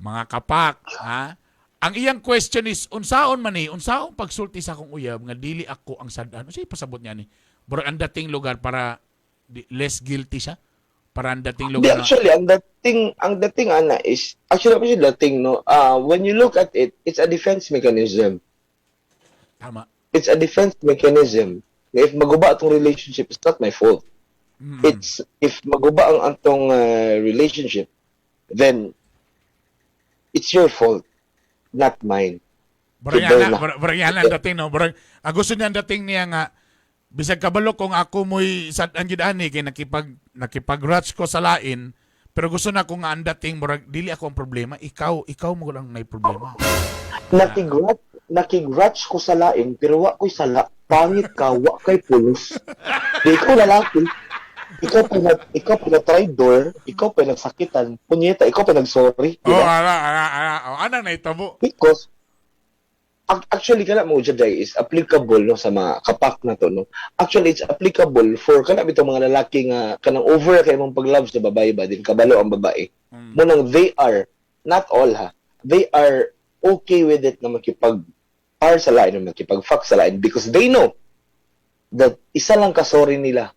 Mga kapak, ha? Ang iyang question is, unsaon man ni, unsaon pagsulti sa akong uyab nga dili ako ang sadan. Siya pasabot niya ni. Bro, ang dating lugar para less guilty siya? Para ang dating lugar Actually, ang dating ana is, actually dating, no, when you look at it, it's a defense mechanism. Tama. It's a defense mechanism. If maguba atong relationship, it's not my fault. It's, if maguba ang atong relationship, then it's your fault, not mine. Barang yan ang dating, no? Ang gusto niya ang dating niya nga, bisag kabalo kung ako mo'y sadan gid ani kay nakipag-ratch ko sa lain, pero gusto na ko nga ang dating, dili ako ang problema, ikaw mo lang may problema. Nakigratch ko sa lain, pero wa ko'y sala. Pangit ka, wa kay pulos. Di ikaw lalaki. Ikaw pa na-traitor, ikaw pa nagsakitan, punyeta, ikaw pa nag-sorry. Anang naitabo? Because, actually, kana mo dyan is applicable no, sa mga kapak na to. No? Actually, it's applicable for kana itong mga lalaki nga kanang over kay mong pag-love sa babae ba, din kabalo ang babae. Munang they are, not all ha, they are okay with it na makipag-par sa lain, na makipag-fuck sa lain because they know that isa lang ka-sorry nila,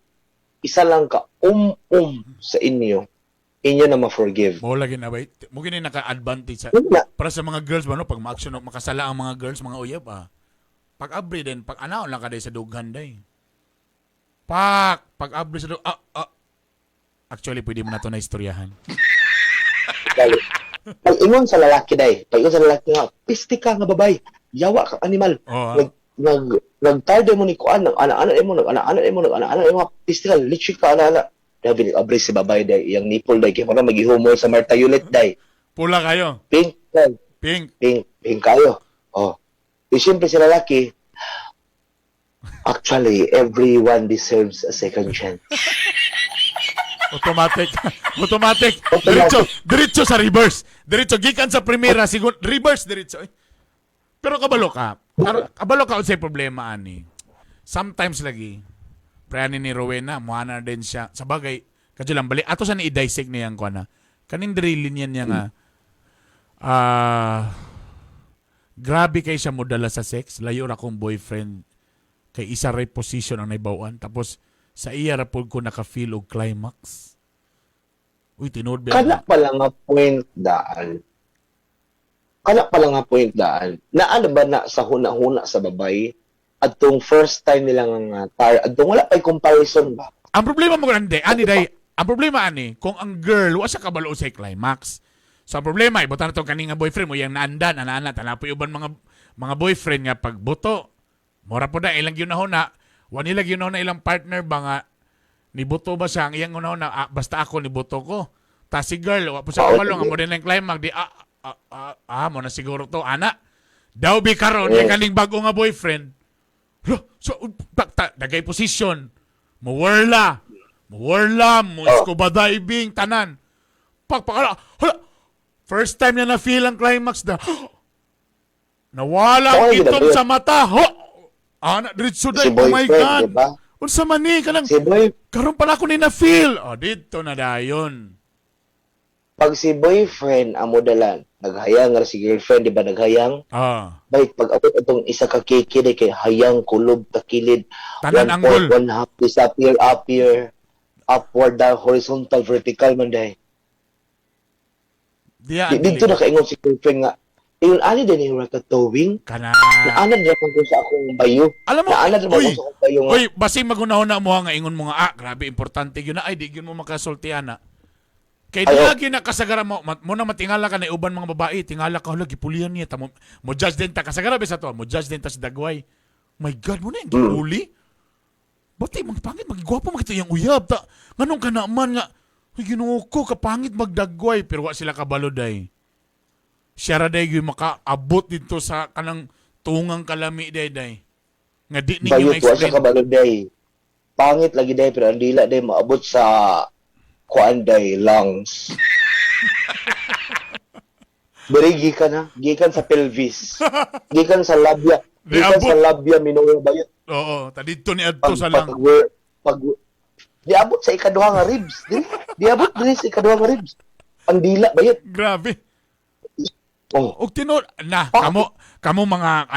isa lang ka sa inyo na ma-forgive. Mo lagi na ba? Mo gini naka-advantage para sa mga girls ba no pag ma-action makasala ang mga girls mga uyab Pag abri din, pag anaw lang kaday sa dughan day. Pag abri sa dughan actually pwede mo na to na istoryahan. Pag ingon sa lalaki day, pag ingon sa lalaki nga, pisti ka nga babay, yawa ka animal. Nagtarde mo ni kuan, nag-ana-ana mo, pisti ka, litchi ka, ana-ana. Dabi abri si babay day, iyang nipple day, kaya parang mag-ihumol sa Marta Yulit day. Pula kayo? Pink. Pink kayo. Oh. E siyempre si lalaki, actually, everyone deserves a second chance. Automatic. Automatic. Diretso sa reverse. Diretso gikan sa primera, sigun reverse diretso. Pero kabalo ka. Kabalo ka unsay problema ani. Sometimes lagi preani ni Rowena muana din siya. Sa bagay, kadyo lang bali ato sa ni i-dissect niya ko na. Kaning diri linya niya nga grabe kay siya modala sa sex. Layo ra kong boyfriend kay isa ray position ang naibawan. Tapos sa iya ra pud ko naka-feel og climax. Uy, tinood ba? Kana pala nga point daan. Kana pala nga point daan. Naano ba na sa huna-huna sa babay at tong first time nila nga adtong wala pay comparison ba? Ang problema mo ani day, ang problema ani kung ang girl wa sa kabalo sa climax. So ang problema ibutan to kaning nga boyfriend mo yang naandan ana tanapoy uban mga boyfriend nga pagbuto. Mora po na ilang ginahuna, wa nila ginahuna ilang partner ba nga nibuto ba siya ang iyang una basta ako nibuto ko. Ta si girl wa po sa kabalo nga mo din ang climax di mo na siguro to ana. Daw bi karon yung kaning bago nga boyfriend. So dagay position. Muwarla, mo scuba diving tanan. Hala, first time niya na-feel ang climax na nawala ang itom sa mata. Ana, diretso Si day, oh my God. diba? Unsa man ni kanang Si boy, karon pala ko ni na-feel. Dito na dayon. pag si boyfriend ang modalan, naghayang nga si girlfriend, di ba naghayang? Bait, pag abot itong isa ka kikid, kay hayang, kulob, takilid, Tanan 1/4, angle. 1/2, disappear, appear, upward, down, horizontal, vertical, man dahi. Dito na kaingon si girlfriend nga, yun, ani din yung rakatowing, Kana. naanad naman ko sa akong bayo. Alam mo, Naanad naman ko sa akong bayo nga. Uy, basing magunahon na mo nga ingon mo nga, grabe, importante yun na, ay, di yun mo makasultihan na. Kaya di lagi na kasagara mo na matingala ka na uban mga babae, tingala ka, hala, gipulihan niya, mo judge din ta, kasagara ba sa to, mo judge din ta sa dagway. My God, mo na yung gipuli? Bati, mga pangit, magigwapo, makita yung uyab, ta, nganong ka naman nga, ay, ginoo ko, kapangit magdagway, pero wa sila kabaloday. Siya ra day yung makaabot dito sa kanang tungang kalami day. Nga di ninyo Bayot, wa sa ma-explain. kabalog day. Pangit lagi day, pero ang dila day, maabot sa kuan day, lungs. Bari, gikan sa pelvis. Gikan sa labia. Gikan Diabot. sa labia, minura bayot. Oo, tadito ni Adto sa lang. Diabot sa ikaduha nga ribs. Diabot din sa ikaduha nga ribs. Ang dila bayot. Grabe. Oh. Og tinod na kamo mga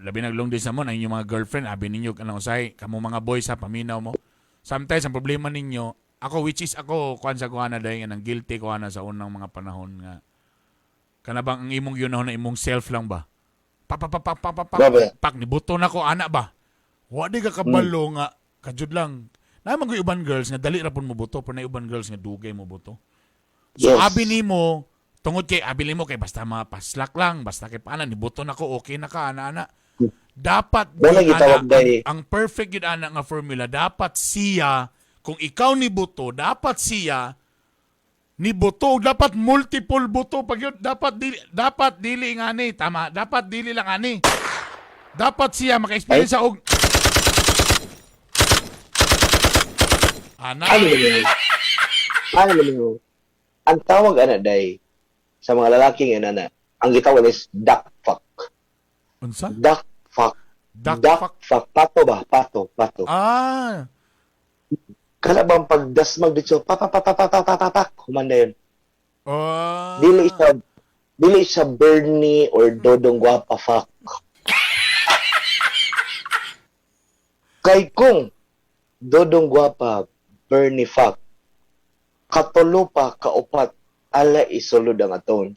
labi naglong days na mo na inyong mga girlfriend, abi ninyo usay, kamo mga boys sa paminaw mo. Sometimes ang problema ninyo, ako which is ako kuan sa kuana day nang guilty ko na sa unang mga panahon nga. Kana bang ang imong yun na imong self lang ba? Pak nibuto na ko ana ba? Wa di ka kabalo nga kajud lang. Na mga uban girls nga dali ra pud mo buto, pero na uban girls nga dugay mo buto. So Yes. abi nimo tungod kay abili mo kay basta mapaslak lang, basta kay paana nibuto na ko, okay na ka ana. Dapat Wala gitawag day. ang perfect yun ana nga formula, dapat siya kung ikaw ni buto, dapat siya ni buto, dapat multiple buto pag yun, dapat dili ngani, tama, dapat dili lang ani. Dapat siya maka-experience og ana. Ano mo? Ang tawag day sa mga lalaking yun ang gitawag is duck fuck. Unsa? Duck fuck. Duck fuck. Pato ba? Pato. Ah, Kala bang pagdasmag dito, papak, humanda yun. oh. Dili siya Bernie or Dodong Guapa fuck. Kay kung Dodong Guapa, Bernie fuck, katulo pa, kaupat, ala isulod ang aton.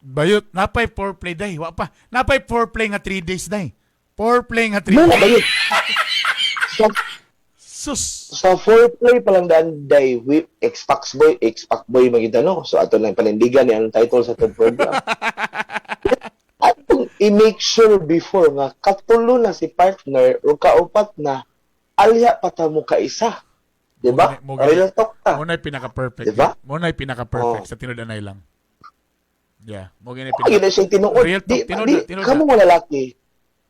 Bayot, napay foreplay day, wa pa. Napay foreplay nga 3 days day. Foreplay nga 3 Muna days. ba yun? Sus. Sa foreplay pa lang daan day, X-Pac boy magita no? So ato lang panindigan ni ang title sa itong program. Atong i-make sure before nga katulo na si partner o kaupat na alya pa ta mo kaisa. Diba? Real talk ta. Mo na pinaka-perfect. Diba? Mo na pinaka-perfect Oh. sa tinudanay lang. Yeah, mo gani Ay, na siyang tinuod. Real talk, tinuod.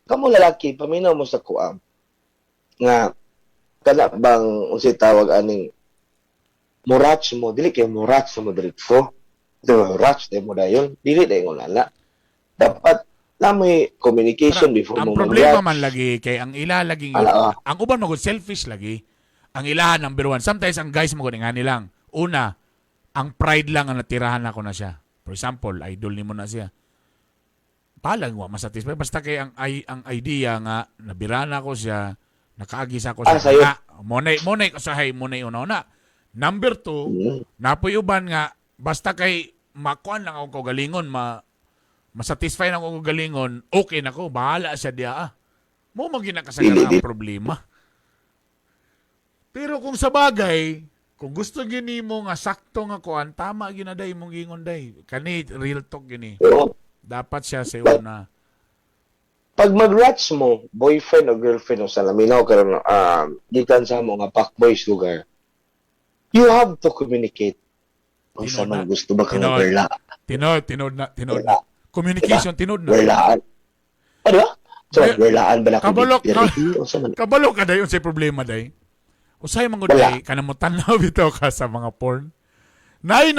Kamu lalaki, paminaw mo sa kuam. Nga, kana bang unsay tawag aning Murach mo, dili kay murach mo diretso. Murach mo dayon, dili dayon nana. Dapat na may communication before ang mo problema mag-rach. man lagi kay ang ila lagi Ala, ang uban magud selfish lagi. Ang ilahan number one. Sometimes ang guys magud nga nilang. Una, ang pride lang ang natirahan ako na siya. For example, idol nimo na siya. Palang wa masatisfy basta kay ang idea nga nabirana ko siya, nakaagi sa ako sa sayo. monay usahay monay una. Number two, napoy uban nga basta kay makuan lang ako kagalingon, masatisfy na ako kagalingon, okay na ko, bahala siya diya. Mo magina kasagaran ang problema. Pero kung sa bagay, kung gusto gini mo nga sakto nga kuan, tama ginaday mong gingon day. Kani real talk gini. Pero, Dapat siya sa una. pag mag-ratch mo, boyfriend o girlfriend o salaminaw karon gikan sa mo nga fuckboys lugar, you have to communicate. Kung sa man gusto ba kang Tinod. verla. Tinod na. Communication, tinod na. Verlaan. Ano ba? So, Well, verlaan ba na kabalok ka. O sa man? Kabalo ka day, unsay problema day. Usay man gud Wala. day, kanang mo tanaw bitaw ka sa mga porn. Nay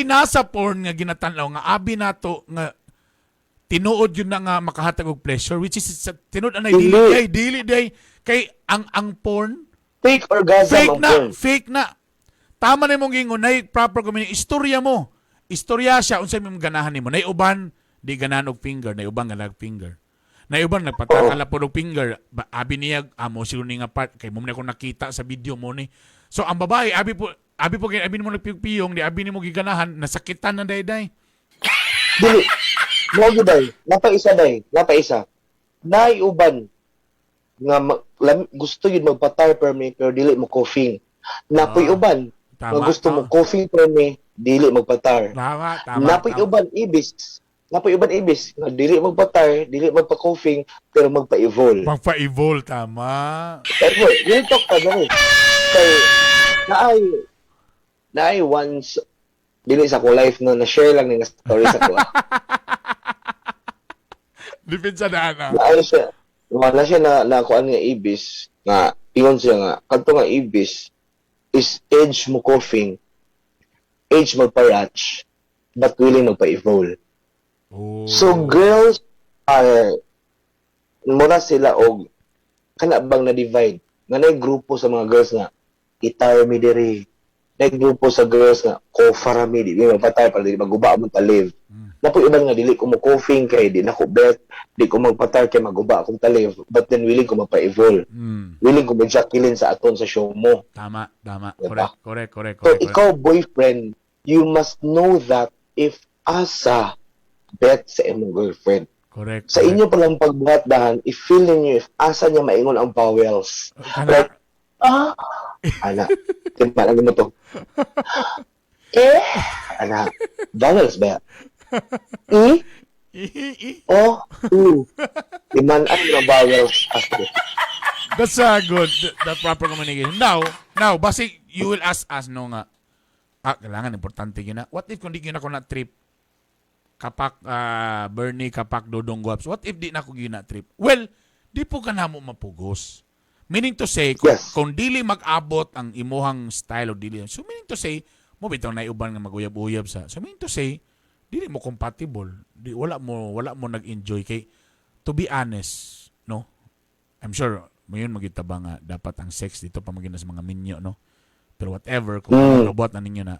nasa porn nga ginatanaw nga abi nato nga tinuod yun na nga makahatag og pleasure, which is tinuod anay dili day kay ang porn Fake orgasm ang porn. fake na. Tama na mong gingon, nay proper communication. Istorya mo. Istorya siya, unsay mo ganahan nimo. Nay uban, di ganahan og finger. Nay uban ganag finger. Nay uban, nagpatakala po og finger. Abi niya, amo sila ni nga part. Kay mo na ko nakita sa video mo ni. So, ang babae, abi mo nagpiyong, di abi ni mo giganahan, nasakitan na day. Dili. Mogi day. Napaisa day. Napaisa. Naiuban nga gusto yun magpa-tire permit pero dili mo coughing. Napoy uban nga gusto mo coughing permit dili magpa-tire. Tama. Napoy uban ibis. Napoy uban ibis nga dili magpa-tire, dili magpa-coughing pero magpa-evolve. Magpa-evolve, tama. Pero real talk ka gani. Kay naay once dili sa ko life no na-share lang ni nga story sa ko. Depensa na ana. Wala siya na kuan nga ibis nga ingon siya nga kadto nga ibis is age mo coughing, age magpa-ratch, but willing magpa-evolve. Oh. So girls are muna sila og kana bang na divide nga nay grupo sa mga girls nga itar mi diri, nay grupo sa girls nga kofara mi di magpatay para di maguba mo ta live. Napo iban nga dili ko mo coughing kay di na ko bet, di ko magpatay kay maguba akong ta live, but then willing ko magpa-evolve. Willing ko mag-jacqueline sa aton sa show mo. Tama. Diba? Correct. So, ikaw, boyfriend, you must know that if asa bet sa imong girlfriend. Correct. Sa inyo palang pagbuhat-dahan, i-feel ninyo if asa niya maingon ang vowels. Like, ana, timpanan mo to. Ana, vowels ba? O, U. Timanan mo ang vowels. That's good. The proper communication. Now, basic, you will ask us no nga, kailangan importante gina. What if kung di gina ko na trip? Kapak Bernie, kapak Dodong Guaps. What if di na ko gina trip? Well, di po ka na mo mapugos. Meaning to say, kung dili mag-abot ang imuhang style o dili. So, meaning to say, mo bitaw na iuban nga maguyab-uyab sa. So, meaning to say, dili mo compatible. Wala mo nag-enjoy kay to be honest, no? I'm sure mayon magitaba nga dapat ang sex dito pa magina sa mga minyo, no? Pero whatever, kung robot na ninyo na,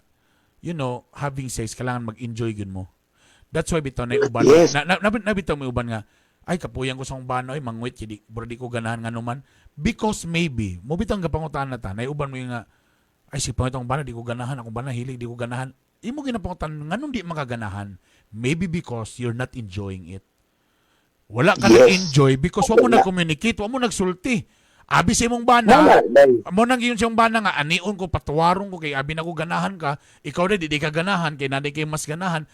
you know, having sex kailangan mag-enjoy gyud mo. That's why bitaw na uban. Yes. Nabitaw mo uban nga ay kapuyan ko sa bano ay mangwit kidi di ko ganahan nga naman because maybe mo bitaw nga pangutan na ta na uban mo yung nga ay si pangitong bana di ko ganahan akong bana hilig di ko ganahan. Imo ginapangutan nganong di makaganahan? Maybe because you're not enjoying it. Wala ka na-enjoy because wa mo nag-communicate, wa mo nagsulti. Abi sa imong bana, mo nang giyon siyang bana nga anion ko patuwaron ko kay abi na ko ganahan ka, ikaw na di ka ganahan kay naday kay mas ganahan.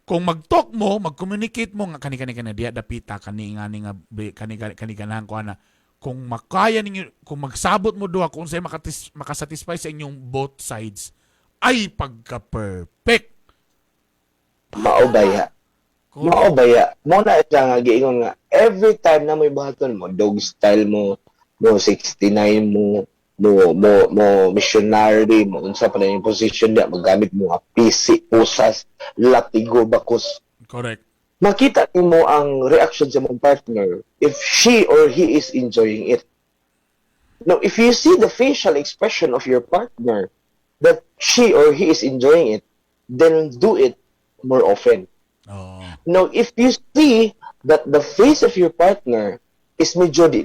Kung mag-talk mo, mag-communicate mo nga kani diya dapita kani nga kani ganahan ko ana. Kung makaya ninyo, kung magsabot mo duha kung say makasatisfy sa inyong both sides, ay pagka-perfect. Maobaya. Maobaya. Mo na siya nga giingon nga every time na may baton mo, dog style mo, 69 mo, mo missionary mo unsa pa na yung position niya magamit mo nga PC usas latigo bakos Correct. makita mo ang reaction sa mong partner if she or he is enjoying it. Now, if you see the facial expression of your partner that she or he is enjoying it, then do it more often. Oh. Now, if you see that the face of your partner is medyo di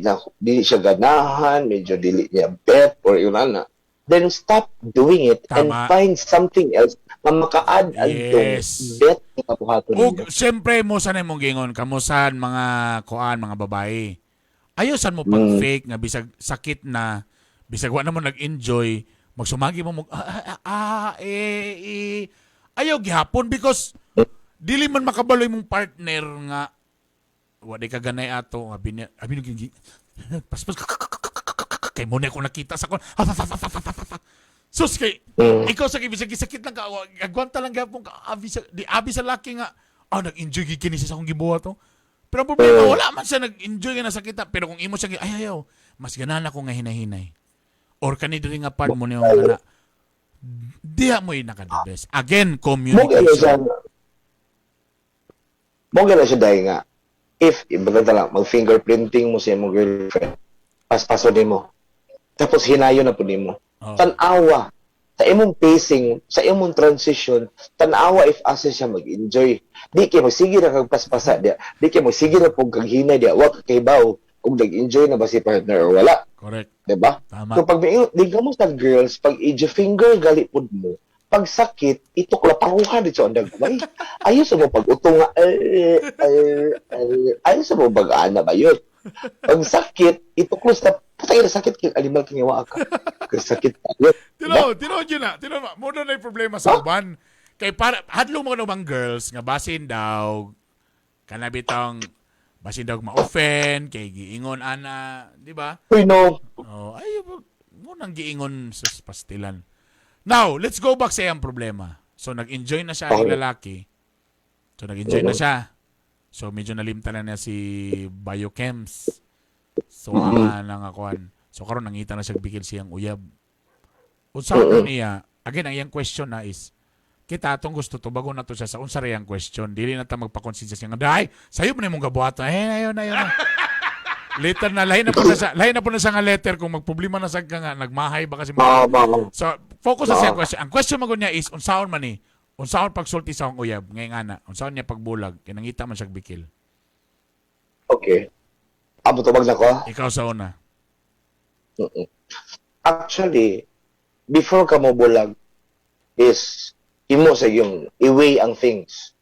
siya ganahan, medyo dili niya bet or yun na, then stop doing it and Tama. find something else na maka-add Yes. bet na kabuhaton Ug ninyo. syempre mo sanay mong gingon kamusan mga kuan mga babae. Ayosan mo pag fake nga bisag sakit na bisag wa na mo nag-enjoy magsumagi mo ayaw gihapon because dili man makabaloy mong partner nga wa di ka ganay ato abi ni paspas kay mo na ko nakita sa kon sus kay ikaw sa bisag sakit lang ka agwanta lang gapon ka abi sa laki nga nag-enjoy gid kini sa akong gibuhat to. Pero ang problema, wala man siya nag-enjoy nga nasakita. Pero kung imo siya, ayaw, mas ganan ako nga hinahinay. Or kanina rin nga part mo niyo nga na, diha mo yung nakadabes. Again, communication. Mo gana siya dahil nga, if, ibaganda lang, mag-fingerprinting mo siya mong girlfriend, paspaso din mo. Tapos hinayo na po din mo. Oh. Tanawa, sa imong pacing, sa imong transition, tanawa if asa siya mag-enjoy. Di kayo magsige na kagpaspasa dia. Di kayo magsige na pong kaghinay dia. Wag kay baw kung nag-enjoy na ba si partner o wala. Correct. Diba? Tama. So pag di ka mo sa girls, pag i-finger galipod mo, pag sakit, itukla paruhan dito ang dagway. Ayos mo pag utunga, ayos mo pag-ana ba yun? Pag sakit, ituklos na, patay na sakit kay animal kinyawa ka. Kaya sakit pa yun. Tinaw yun na. Tinaw mo na yung problema sa uban. Kay para, hadlong mga namang girls, nga basin daw, kanabitang, basin daw ma-offend, kay giingon ana, di ba? Uy, no. Oh, ay, mo nang giingon sa pastilan. Now, let's go back sa iyang problema. So, nag-enjoy na siya ang Okay. lalaki. So, nag-enjoy na siya. So, medyo nalimta na niya si Biochems. So, nang akuan. So, karon nangita na siya bigil siyang uyab. Unsa ko niya, again, ang iyang question na is, kita atong gusto to, bago na to siya sa unsa ra iyang question. Dili na ta magpa-conscious siya nga, "Day, sayo mo na mong gabuhat." Ayun na. Later na, lahi na po na siya nga letter kung magproblema na sa ka nga, nagmahay ba kasi So, focus na siya question. Ang question magun niya is, unsaon man ni? Unsaon pagsulti sa akong uyab? Ngayon nga na. Unsaon niya pagbulag? Kinangita man siya bikil. Okay. Abot-abag na ko. Ikaw sa una. Actually, before ka mo bulag, is, imo sa yung i-weigh ang things.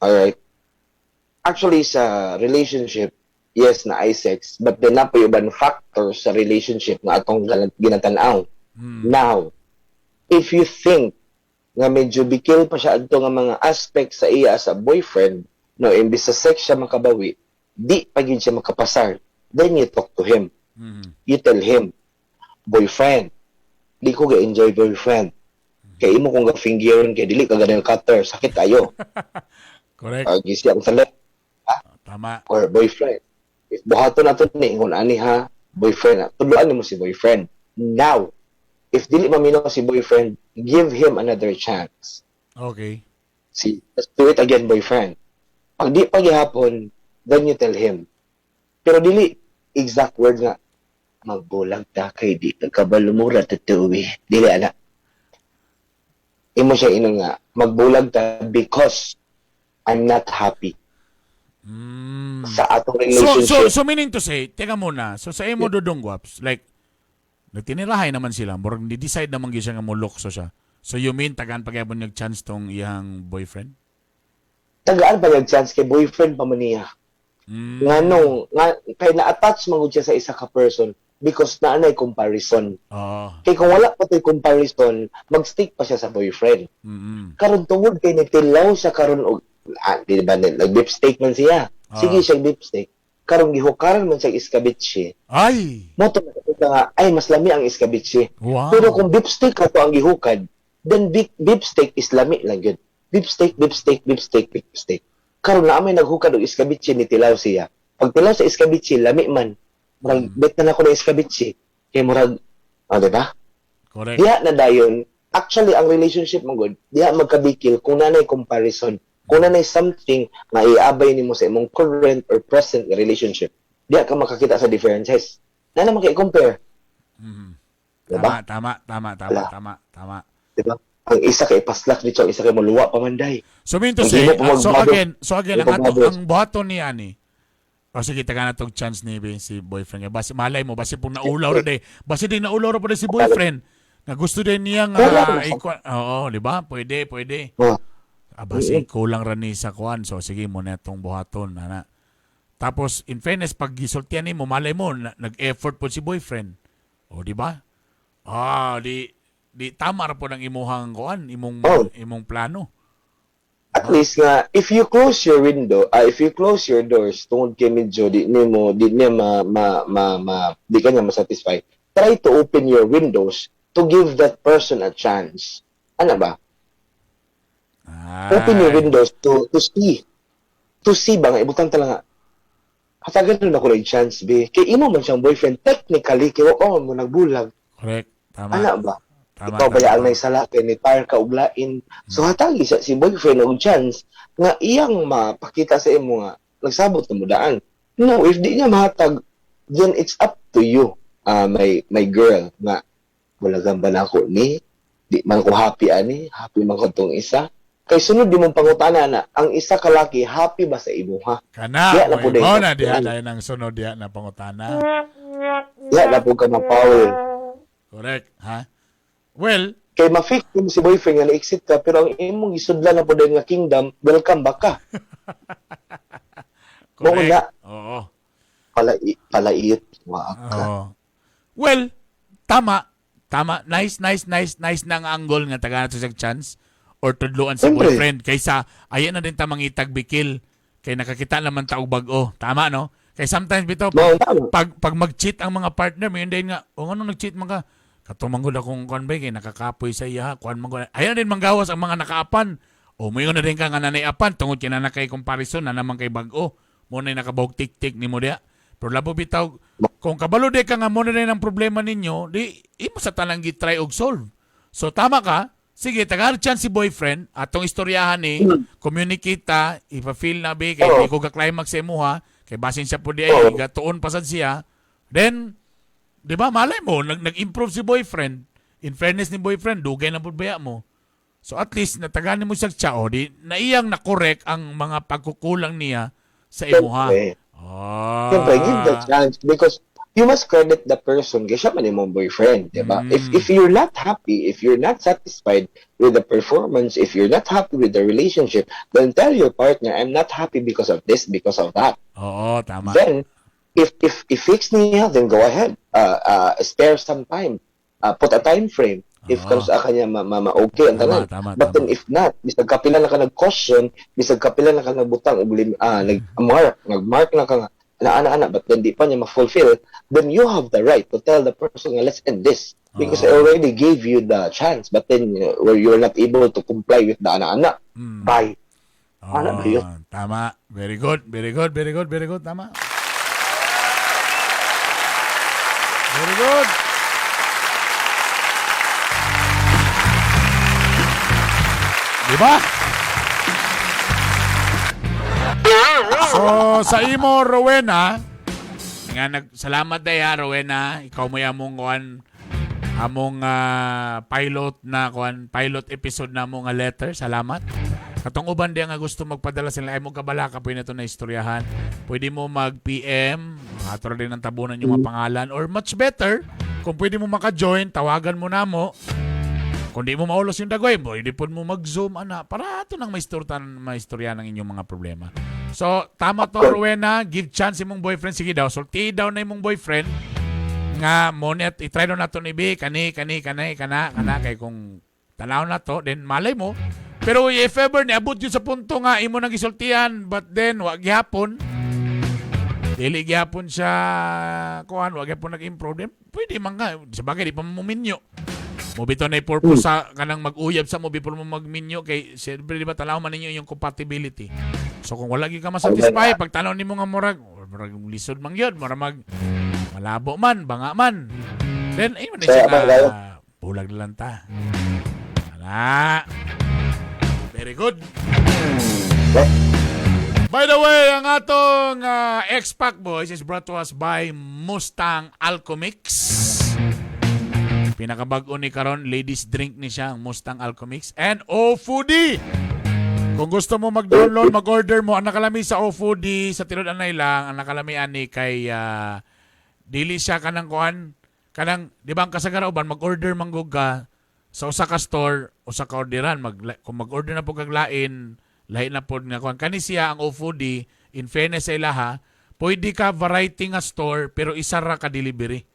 Alright? Actually, sa relationship, yes, na ay sex, but then na po yung ibang factors sa relationship na atong ginatanaw. Now, if you think nga medyo bikil pa siya adto nga mga aspects sa iya as a boyfriend, no, imbis sa sex siya makabawi, di pa gyud siya makapasar, then you talk to him. You tell him, boyfriend, di ko ga-enjoy boyfriend. Kaya imo kong ga-fingeron, kaya dili ka ganang cutter, sakit kayo. Correct. Gisi ang salit, Tama. or boyfriend. If buhaton nato ni, kung ani ha, boyfriend, tuluan mo si boyfriend. Now, if dili maminaw si boyfriend, give him another chance. Okay. See, let's do it again, boyfriend. Pag di pa gihapon, then you tell him. Pero dili, exact word nga, magbulag ta kay di nagkabalumura tutuwi. Dili, anak. Imo siya ino nga, magbulag ta because I'm not happy sa atong relationship. So meaning to say, teka muna, so sa imo dodong guaps, like, nagtinirahay naman sila, murag ni-decide naman gyud siya nga mo lukso siya. So you mean, tagaan pagyabon niyag chance tong iyang boyfriend? Tagaan pa yung chance kay boyfriend pa man niya. Nga nung, kay na-attach magud siya sa isa ka person because naanay comparison. Oo. Kay kung wala pa tayo comparison, mag-stick pa siya sa boyfriend. Karon tungod kay nitilaw siya karon og di ba nag-beef steak man siya. Sige siya beef steak. Karon gihukaran man siya iskabitsi. Ay! Mo to nga ay mas lami ang iskabitsi. Wow. Pero kung beef steak ato ang gihukad, then beef steak is lami lang gyud. Beef steak. Karon na may naghukad og iskabitsi nitilaw siya. Pag tilaw sa iskabitsi lami man. Murag bet na ako ng iskabitsi. Kay murag O, diba? Correct. Diha na dayon, actually, ang relationship mo good, diha magkabikil kung nanay comparison. Kung nanay something nga iabay nimo sa imong current or present nga relationship, diha ka makakita sa differences. Na naman kay compare. Diba? Tama. Diba? Ang isa kay paslak dito, ang isa kay maluwa pamanday. So mean to Ang say, iba pa magbablo. so again, Iba pa ang magbablo. buhaton ni ani. O sige, taga na tong chance ni si boyfriend niya. Basi malay mo, basi pong naulaw na basi din naulaw na po na si boyfriend. Na gusto din niyang, oo, di ba? Pwede. Oh. Basi kulang rin ni sa kuan. So sige mo na itong buhaton. Ana. Tapos, in fairness, pag gisultian mo, malay mo, nag-effort po si boyfriend. O, di ba? Di tama ra po ng imuhang kuan, imong plano. At least nga, if you close your window, if you close your doors, tungod kay medyo di niya di ka niya masatisfy, try to open your windows to give that person a chance. Ano ba? Open your windows to see. To see ba nga, ibutang talaga, hatagan nun ako ng chance, be. Kay imo man siyang boyfriend, technically, kay wako mo nagbulag. Correct. Tama. Ano ba? Tama, Ikaw bayaan tama. na isala kay ni tire ka uglain. So hatagi sa si boyfriend og chance nga iyang mapakita sa imo nga nagsabot na mudaan. No, if di niya mahatag, then it's up to you, my girl, nga wala gamba na ako ni, di man ko happy man ko tong isa. Kay sunod di mong pangutana na, ang isa ka laki, happy ba sa imo ha? Kana, Diya na po din. mo na diha dahil ng sunod diha na pangutana. Diya na po ka ma-foul. Correct, ha? Well, Kay ma-fake mo si boyfriend nga na-exit ka, pero ang imong isudlan na po din nga kingdom, welcome back ka. correct. na. Oo. Palait. Waak ka. Oo. Well, tama. Nice na ang angle nga taga nato sa chance or tudluan sa Siyempre. boyfriend kaysa ayan na din tamang itagbikil kay nakakita naman taog bag-o. Tama, no? Kay sometimes bitaw No, tama. pag mag-cheat ang mga partner mo, yun din nga, o ano nag-cheat man ka? Katumangod akong kuan ba kay nakakapoy sa iya, kuan man ko. Ayan din manggawas ang mga nakaapan. O mo na din ka nga nanay-apan tungod kay na kay comparison na naman kay bag-o. Mo na nakabawog tik-tik ni mo dia. Pero labo bitaw kung kabalo de ka nga mo na rin ang problema ninyo, di imo sa tanang gitry og solve. So tama ka. Sige, tagar chance si boyfriend atong istoryahan ni communicate ta, ipa-feel na be kay di ko ga-climax sa imuha, kay basin siya po di ay gatuon pasad siya. Then, di ba, malay mo, nag-improve si boyfriend. In fairness ni boyfriend, dugay na budbaya mo. So at least, nataganin mo siya tsao, di, na iyang na-correct ang mga pagkukulang niya sa imuha. Siyempre, give the chance because you must credit the person kasi siya man yung boyfriend, di ba? If you're not happy, if you're not satisfied with the performance, if you're not happy with the relationship, then tell your partner, I'm not happy because of this, because of that. Oo, tama. Then, if fix niya, then go ahead. Spare some time. Put a time frame. If comes sa kanya okay ang tanan. But then if not, bisag kapila na ka nag-caution, bisag kapila na ka nagbutang nag-mark na ka ana but then di pa niya ma-fulfill, then you have the right to tell the person, let's end this. Because I already gave you the chance, but then where you're not able to comply with the ana-ana. Bye. Ano ba yun? Tama. Very good. Tama. Very good. Diba? So, sa imo, Rowena, nga salamat day ha, Rowena. Ikaw mo yung among pilot episode na mo nga letter. Salamat. Katong uban diya nga gusto magpadala sila ay mo kabala ka pwede na istoryahan. Pwede mo mag-PM, atro din ang tabunan yung mga pangalan, or much better, kung pwede mo maka-join, tawagan mo na mo. Kung di mo maulos yung dagoy, pwede po mo mag-zoom, para ito nang maistorya ng inyong mga problema. So, tama to, Rowena, give chance imong boyfriend, sige daw, sulti daw na imong boyfriend, nga monet, itry daw na to ni B, kana, kay kung tanaw na to, then malay mo. Pero if ever niabot yun sa punto nga, imo nang isultihan, but then, wag gyapon, dili gyapon siya, wag gyapon nag-improve, then pwede man nga, sabagay, di pa muminyo. Mobito na purpose sa kanang mag-uyab sa mobito mo magminyo kay siyempre di ba tanaw man ninyo yung compatibility. So kung wala gyud ka masatisfy pag tanaw nimo nga murag lisod man gyud, malabo man, banga man. Then, ayun na Saya siya ba, Dayo? nga, bulag na lang ta. Wala. Very good. Eh, By the way, ang atong X-Pac Boys is brought to us by Mustang Alchemix. Pinakabago ni karon, ladies drink ni siya, ang Mustang Alchemix. And O-Foodie! Kung gusto mo mag-download, mag-order mo, ang nakalami sa O-Foodie, sa tilod anay lang, ang nakalami ani kay dili siya kanang kuan, kanang, di ba ang kasagaran, mag-order manggug ka sa usa ka store, usa ka orderan, kung mag-order na po kaglain, lahi na po nga kuan. Kani siya ang O-Foodie, in fairness sa ilaha, pwede ka variety nga store, pero isa ra ka delivery.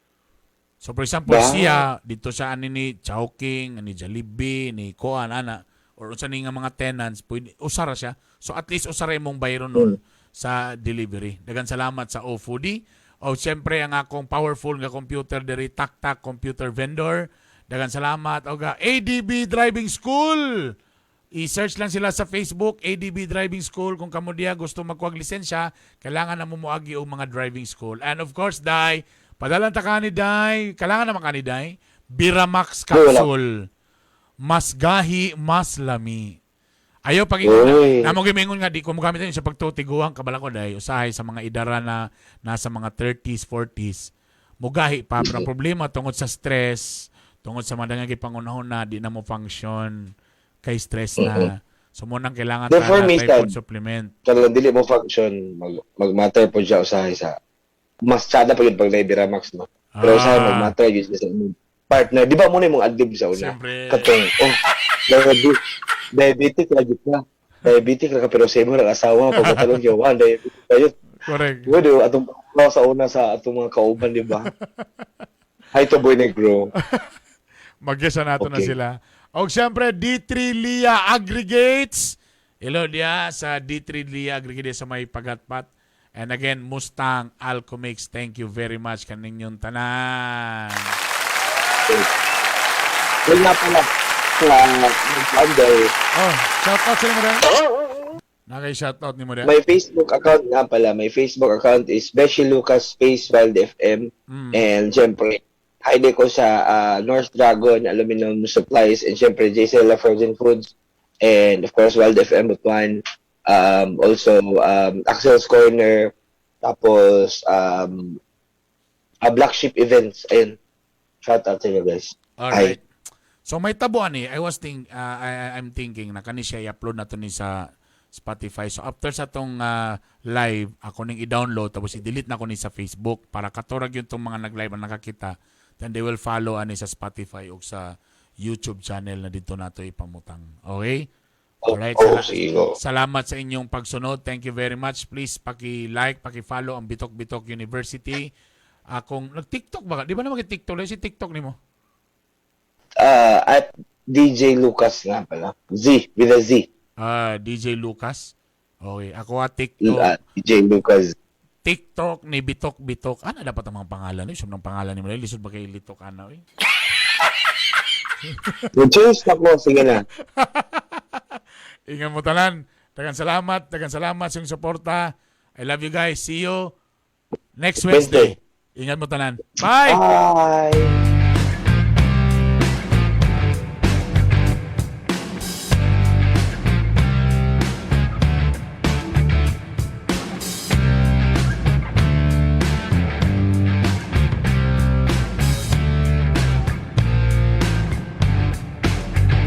So for example, Wow. siya, dito siya ani ni Chowking, ni Jollibee, ni Kuan, ana, or unsa ni nga mga tenants, pwede, usara siya. So at least usara imong bayron nun sa delivery. Dagan salamat sa O-Foodie. O siyempre ang akong powerful nga computer diri, Tak Computer Vendor. Dagan salamat. O ga ADB Driving School. I-search lang sila sa Facebook, ADB Driving School. Kung kamo diya gusto magkuha lisensya, kailangan na mumuagi og mga driving school. And of course, Day, padalan ta ka ni Day, kailangan naman ka ni Day, Biramax Capsule. Mas gahi, mas lami. Ayaw pag Uy. namang gimingon nga di ko mogamit sa pagtutiguang kabala ko Day, usahay sa mga idara na nasa mga 30s, 40s. Mugahi pa pero ang problema tungod sa stress, tungod sa mga pangunahon na di na mo function kay stress na. So mo nang kailangan ta Therefore, na Mr. type supplement. Talagang dili mo function, mag-matter po siya usahay sa mas tsada pa yun pag na-Biramax, no? Pero usahay mag-matter yun sa partner. Di ba muna yung mga adlib sa una? Siyempre. Katong, diabetic lagi ka. Diabetic na ka, pero sa imo asawa, pagkatalong yawan, diabetic kayo. Correct. Pwede, atong sa una sa atong mga kauban, di ba? Hi to Boy Negro. Magyasa nato na Okay. sila. O siyempre, D3 Lia Aggregates. Hello dia sa D3 Lia Aggregates sa may pagatpat. And again, Mustang Alchemix. Thank you very much kaninyong tanan. Well, nga pala, under, Oh, shoutout sa mo rin. Naka-shoutout ni mo rin. my Facebook account nga pala, my Facebook account is Beshi Lucas Space Wild FM. And syempre, hide ko sa North Dragon Aluminum Supplies and syempre JCL Frozen Foods and of course Wild FM Butuan. Also Axel's Corner, tapos Black Sheep Events. Ayun. Shout out sa inyo guys. Alright. So may tabuan ni. I'm thinking na kani siya i-upload na to ni sa Spotify. So after sa tong live, ako ning i-download tapos i-delete na ko ni sa Facebook para katurag yung tong mga nag-live na nakakita. Then they will follow ani sa Spotify o sa YouTube channel na dito nato ipamutang. Okay? Alright. Sige ko. Salamat sa inyong pagsunod. Thank you very much. Please paki-like, paki-follow ang Bitok Bitok University. Kung nag-TikTok ba? Di ba na mag-TikTok? Lang si TikTok ni mo? At DJ Lucas nga pala. Z, with a Z. DJ Lucas. Okay. Ako TikTok. DJ Lucas. TikTok ni Bitok Bitok. Ano dapat ang mga pangalan? Isang ng pangalan ni mo. Lisod ba kay Litok? Ano? Mag-change na po. Sige na. Ingat mo tanan. Dagan salamat sa inyong suporta. I love you guys. See you next Wednesday. Ingat mo tanan. Bye! Bye!